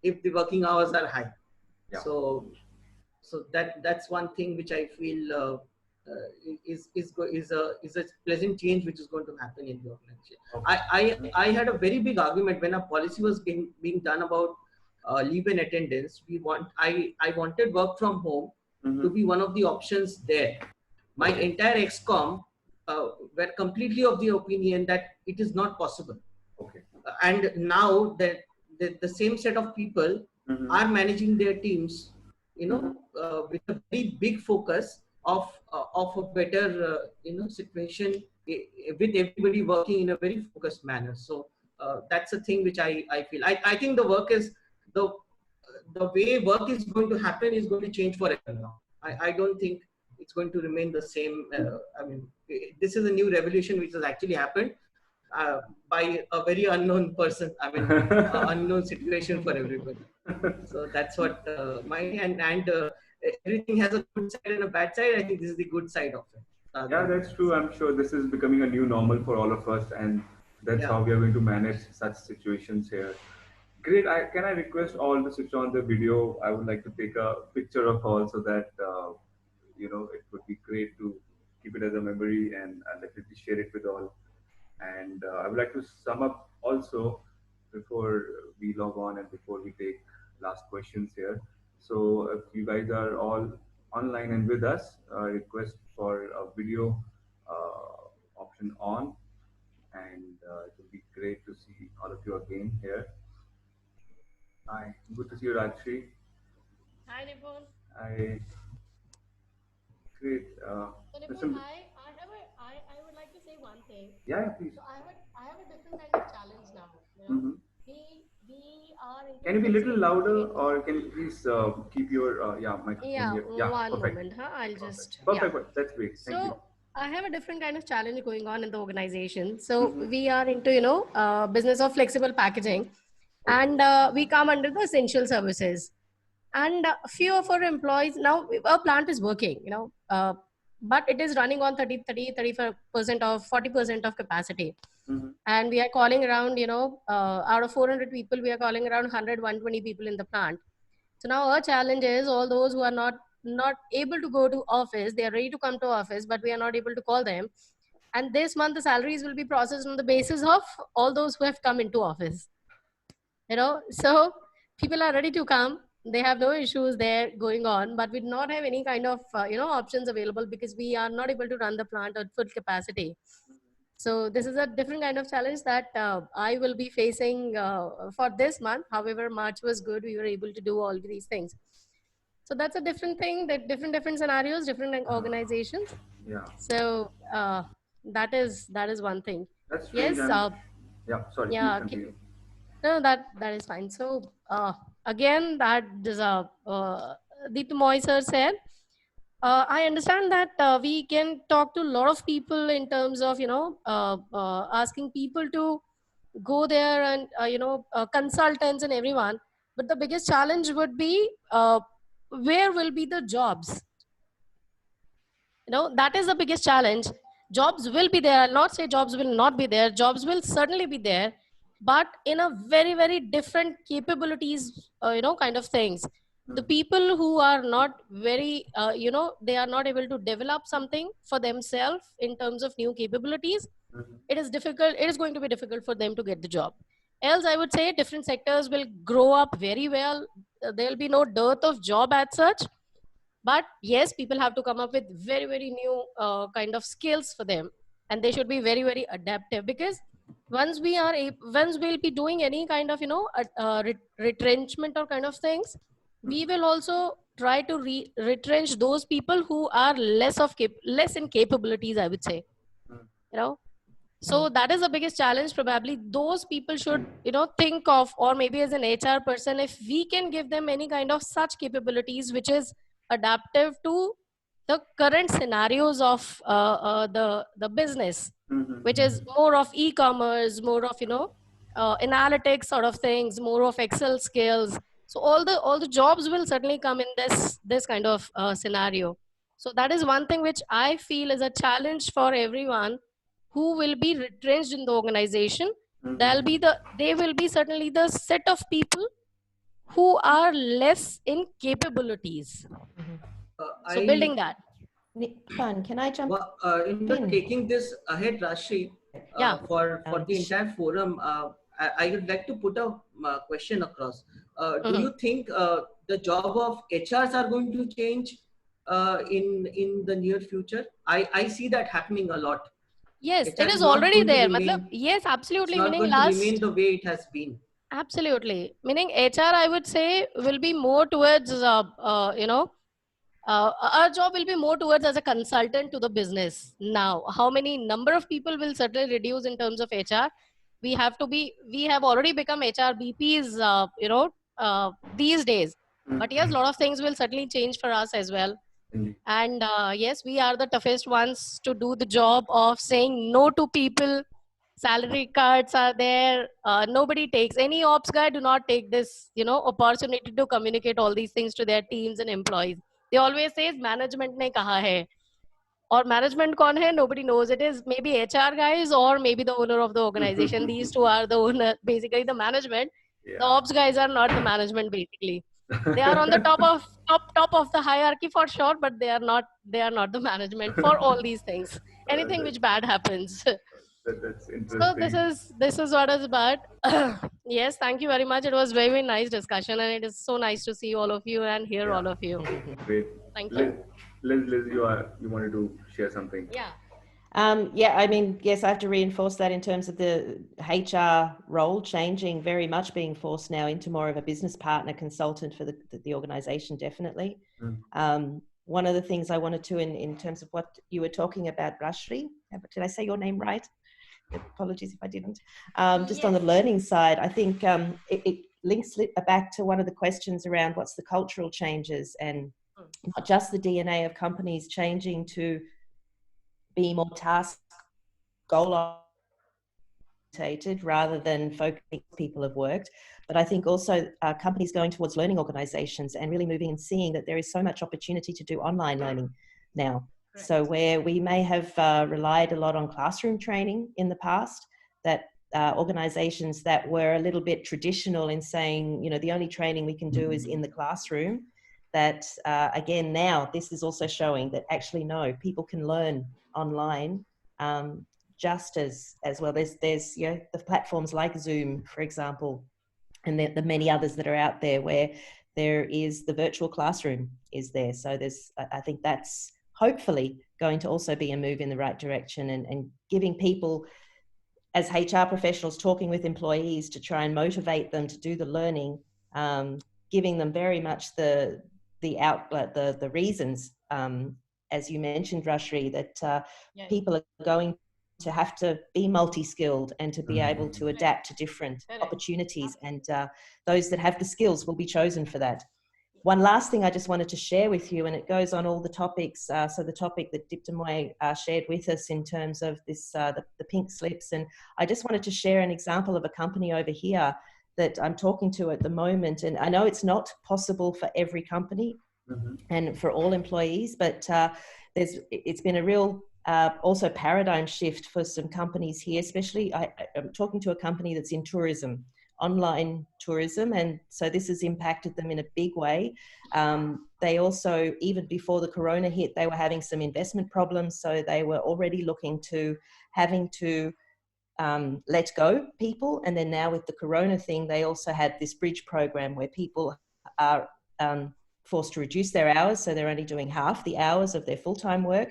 if the working hours are high. Yeah. So that's one thing which I feel is a pleasant change which is going to happen in the organization. Okay. I had a very big argument when a policy was being done about leave and attendance. I wanted work from home to be one of the options there. My entire excom were completely of the opinion that it is not possible. Okay. And now that the same set of people are managing their teams, with a very big focus of a better situation, with everybody working in a very focused manner. So that's a thing which I feel. I think the work is the way work is going to happen is going to change forever now. I don't think it's going to remain the same. I mean, this is a new revolution which has actually happened by a very unknown person. I mean, unknown situation for everybody. So that's what my and everything has a good side and a bad side. I think this is the good side of it. Yeah, that's true. I'm sure this is becoming a new normal for all of us, and that's how we are going to manage such situations here. Great. Can I request all to switch on the video? I would like to take a picture of all so that it would be great to keep it as a memory, and I'll definitely share it with all. And I would like to sum up also before we log on and before we take last questions here. So if you guys are all online and with us, request for a video option on, and it would be great to see all of you again here. Hi, good to see you, Rajshri. Hi, Nipun. I great. So, Nipun, I would like to say one thing. Yeah, please. So, I have a different kind of challenge now. We are. Can you be a little louder, or can you please keep your microphone here? Yeah, one moment. I'll just. Perfect. Yeah. That's great. Thank you. I have a different kind of challenge going on in the organization. So we are into business of flexible packaging. and we come under the essential services. And few of our employees now, our plant is working, but it is running on 35% of 40% of capacity. Mm-hmm. And we are calling around, out of 400 people, we are calling around 120 people in the plant. So now our challenge is all those who are not able to go to office, they are ready to come to office, but we are not able to call them. And this month the salaries will be processed on the basis of all those who have come into office. So people are ready to come. They have no issues there going on, but we do not have any kind of options available because we are not able to run the plant at full capacity. So this is a different kind of challenge that I will be facing for this month. However, March was good. We were able to do all these things. So that's a different thing. That different scenarios, different organizations. Yeah. So that is one thing. That's strange. Yes. And yeah, sorry, please Yeah. continue. No, that is fine. So again, that is Deep Moy sir said. I understand that we can talk to a lot of people in terms of asking people to go there and consultants and everyone. But the biggest challenge would be where will be the jobs? That is the biggest challenge. Jobs will be there. I'll not say jobs will not be there. Jobs will certainly be there, but in a very very different capabilities, kind of things. The people who are not very they are not able to develop something for themselves in terms of new capabilities. It is difficult, it is going to be difficult for them to get the job. Else I would say different sectors will grow up very well. There'll be no dearth of job as such, but yes, people have to come up with very very new kind of skills for them, and they should be very very adaptive, because once we'll be doing any kind of retrenchment or kind of things, we will also try to retrench those people who are less in capabilities, I would say. you know so that is the biggest challenge. Probably those people should think of, or maybe as an HR person, if we can give them any kind of such capabilities which is adaptive to the current scenarios of the business, which is more of e-commerce, more of analytics sort of things, more of Excel skills. So all the jobs will certainly come in this kind of scenario. So that is one thing which I feel is a challenge for everyone who will be retrenched in the organization. They will be certainly the set of people who are less in capabilities. So building that. Nipun, can I jump in? Taking this ahead, Rashri, Yeah. for the entire forum, I would like to put a question across. Do you think the job of HRs are going to change in the near future? I see that happening a lot. Yes, HR it is not already going to there. remain- Yes, absolutely. It's not Meaning going to remain the way it has been. absolutely. Meaning HR, I would say, will be more towards, our job will be more towards as a consultant to the business. Now, how many number of people will certainly reduce in terms of HR? We have already become HR BPs, these days. But yes, a lot of things will certainly change for us as well. And yes, we are the toughest ones to do the job of saying no to people. Salary cuts are there. Nobody takes, any ops guy do not take this opportunity to communicate all these things to their teams and employees. They always say management ne kaha hai, or management kaun hai, nobody knows. It is maybe HR guys or maybe the owner of the organization. These two are the owner, basically the management. Yeah. The ops guys are not the management, basically. They are on the top of the hierarchy for sure, but they are not the management for all these things. Anything which bad happens. That's interesting. So this is what is about. Yes, thank you very much. It was very, very nice discussion, and it is so nice to see all of you and hear all of you. Great. Thank you. Liz, you wanted to share something? Yeah. I mean, yes, I have to reinforce that in terms of the HR role changing, very much being forced now into more of a business partner consultant for the organization, definitely. One of the things I wanted to, in terms of what you were talking about, Rashri, did I say your name right? Apologies if I didn't. Just on the learning side, I think it links back to one of the questions around what's the cultural changes, and not just the DNA of companies changing to be more task goal orientated rather than focusing people have worked. But I think also companies going towards learning organizations and really moving and seeing that there is so much opportunity to do online learning now. Correct. So where we may have relied a lot on classroom training in the past, that organizations that were a little bit traditional in saying, you know, the only training we can do is in the classroom, that again, now this is also showing that actually, no, people can learn online just as well. There's you know, the platforms like Zoom, for example, and the many others that are out there where there is the virtual classroom is there. So there's, I think that's hopefully going to also be a move in the right direction, and giving people as HR professionals talking with employees to try and motivate them to do the learning, giving them very much the reasons, as you mentioned, Rashri, that people are going to have to be multi-skilled and to be able to adapt to different opportunities, and those that have the skills will be chosen for that. One last thing I just wanted to share with you, and it goes on all the topics. So the topic that Diptamoy shared with us in terms of this, the pink slips, and I just wanted to share an example of a company over here that I'm talking to at the moment. And I know it's not possible for every company and for all employees, but it's been a real also paradigm shift for some companies here, especially I'm talking to a company that's in tourism, online tourism, and so this has impacted them in a big way. They also, even before the corona hit, they were having some investment problems, so they were already looking to having to let go people, and then now with the corona thing, they also had this bridge program where people are forced to reduce their hours, so they're only doing half the hours of their full-time work,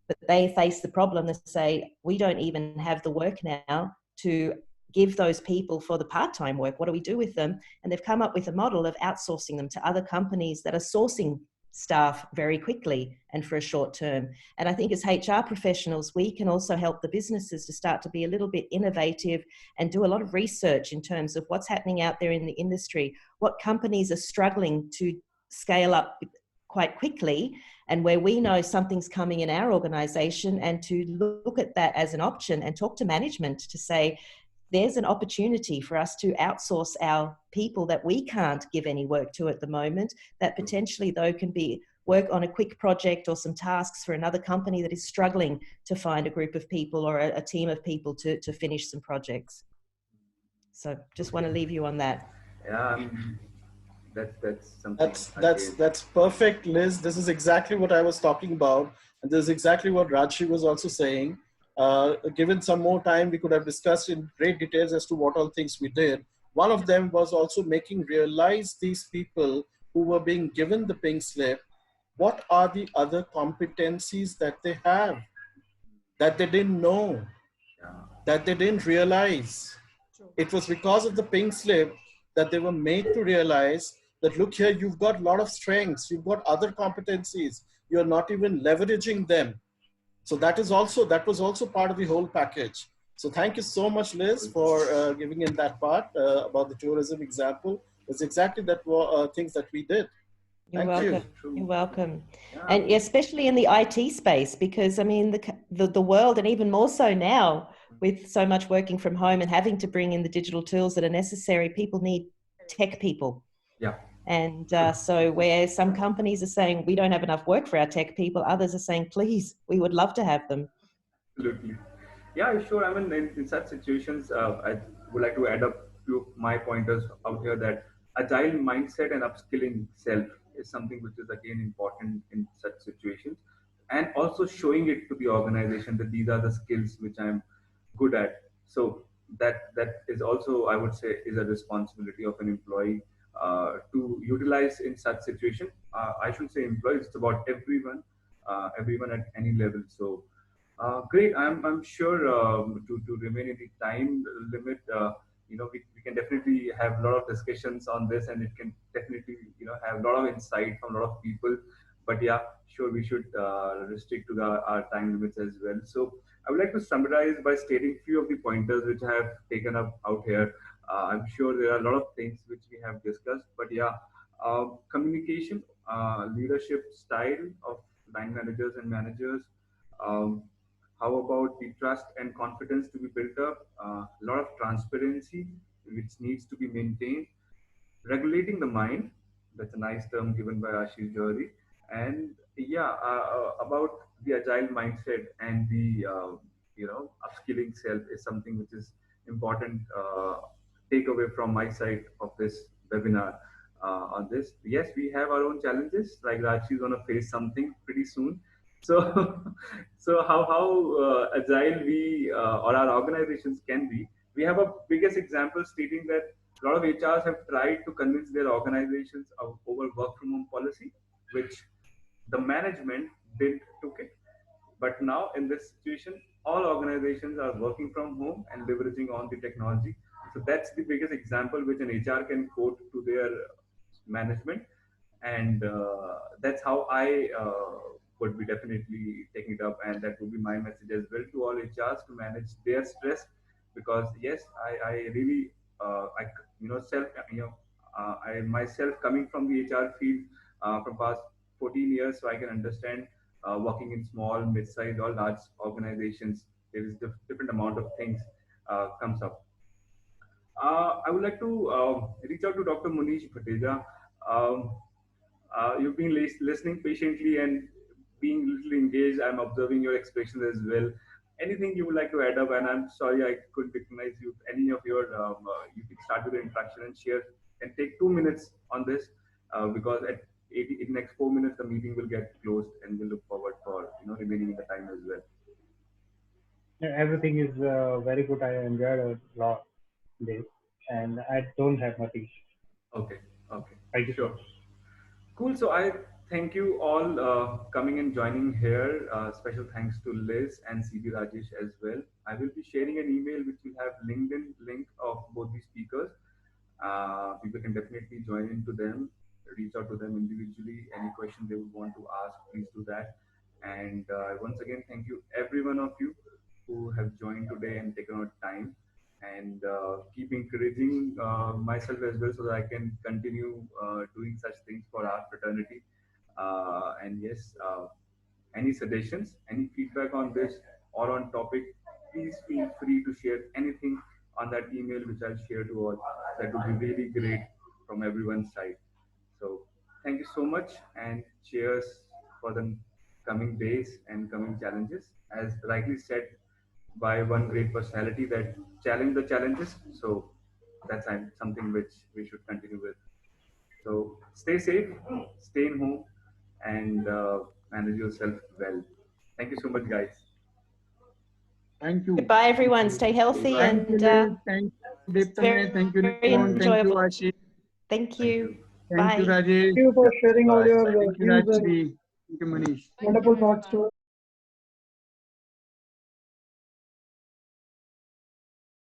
but they face the problem to say, we don't even have the work now to give those people for the part-time work. What do we do with them? And they've come up with a model of outsourcing them to other companies that are sourcing staff very quickly and for a short term. And I think as HR professionals, we can also help the businesses to start to be a little bit innovative and do a lot of research in terms of what's happening out there in the industry, what companies are struggling to scale up quite quickly, and where we know something's coming in our organization, and to look at that as an option and talk to management to say, there's an opportunity for us to outsource our people that we can't give any work to at the moment, that potentially though can be work on a quick project or some tasks for another company that is struggling to find a group of people or a team of people to finish some projects. So just want to leave you on that. Yeah, that's something. That's perfect, Liz. This is exactly what I was talking about, and this is exactly what Rajshri was also saying. Given some more time, we could have discussed in great details as to what all things we did. One of them was also making realize these people who were being given the pink slip, what are the other competencies that they have, that they didn't know, that they didn't realize. It was because of the pink slip that they were made to realize that, look here, you've got a lot of strengths, you've got other competencies, you're not even leveraging them. So that was also part of the whole package. So thank you so much, Liz, for giving in that part about the tourism example. It's exactly that things that we did. You're welcome. You're welcome. And especially in the IT space, because I mean, the world, and even more so now with so much working from home and having to bring in the digital tools that are necessary, people need tech people. Yeah. And so where some companies are saying, we don't have enough work for our tech people, others are saying, please, we would love to have them. Absolutely. Yeah, sure. I mean, in such situations, I would like to add up few of my pointers out here, that agile mindset and upskilling self is something which is again important in such situations, and also showing it to the organization that these are the skills which I'm good at. So that is also, I would say, is a responsibility of an employee to utilize in such situation. I should say employees, it's about everyone at any level. So great. I'm sure to remain in the time limit, we can definitely have a lot of discussions on this, and it can definitely have a lot of insight from a lot of people. But yeah, sure, we should restrict to our time limits as well. So I would like to summarize by stating few of the pointers which I have taken up out here. I'm sure there are a lot of things which we have discussed, but yeah, communication, leadership style of line managers and managers. Um, How about the trust and confidence to be built up? A lot of transparency, which needs to be maintained. Regulating the mind, that's a nice term given by Ashish Johari. And yeah, about the agile mindset and the upskilling self is something which is important takeaway from my side of this webinar. On this, yes, we have our own challenges. Like Rachi is going to face something pretty soon. So, so how agile we or our organizations can be. We have a biggest example stating that a lot of HRs have tried to convince their organizations over work from home policy, which the management didn't took it. But now in this situation, all organizations are working from home and leveraging on the technology. So that's the biggest example which an HR can quote to their management, and that's how I would be definitely taking it up, and that would be my message as well to all HRs to manage their stress, because yes, I really I self I myself coming from the HR field from past 14 years, so I can understand working in small, mid-sized or large organizations. There is different amount of things comes up. I would like to reach out to Dr. Munish Bhateja. Um, you've been listening patiently and being little engaged. I'm observing your expressions as well. Anything you would like to add up? And I'm sorry I couldn't recognize you. Any of your, you can start with the introduction and share. And take 2 minutes on this because at 80, in next 4 minutes the meeting will get closed, and we'll look forward for remaining in the time as well. Yeah, everything is very good. I enjoyed a lot this, and I don't have much issue. Okay, okay. Thank you. Sure. Cool. So I thank you all coming and joining here. Special thanks to Liz and CB Rajesh as well. I will be sharing an email which will have LinkedIn link of both the speakers. People can definitely join into them, reach out to them individually. Any question they would want to ask, please do that. And once again, thank you every one of you who have joined today and taken out time, and keep encouraging myself as well so that I can continue doing such things for our fraternity. And yes, any suggestions, any feedback on this or on topic, please feel free to share anything on that email which I'll share to all. That would be really great from everyone's side. So thank you so much, and cheers for the coming days and coming challenges. As rightly said by one great personality, that challenge the challenges. So that's something which we should continue with. So stay safe, stay in home, and manage yourself well. Thank you so much, guys. Thank you. Goodbye, everyone. Stay healthy. Thank you, Liz. Thank you, Diptane. Thank you, Nipun. Thank you, Ashish. Thank you. Thank you, Bye. Rajesh. Thank you for sharing all your Thank you, views and Rajshri. Thank you, Manish. wonderful thoughts to us.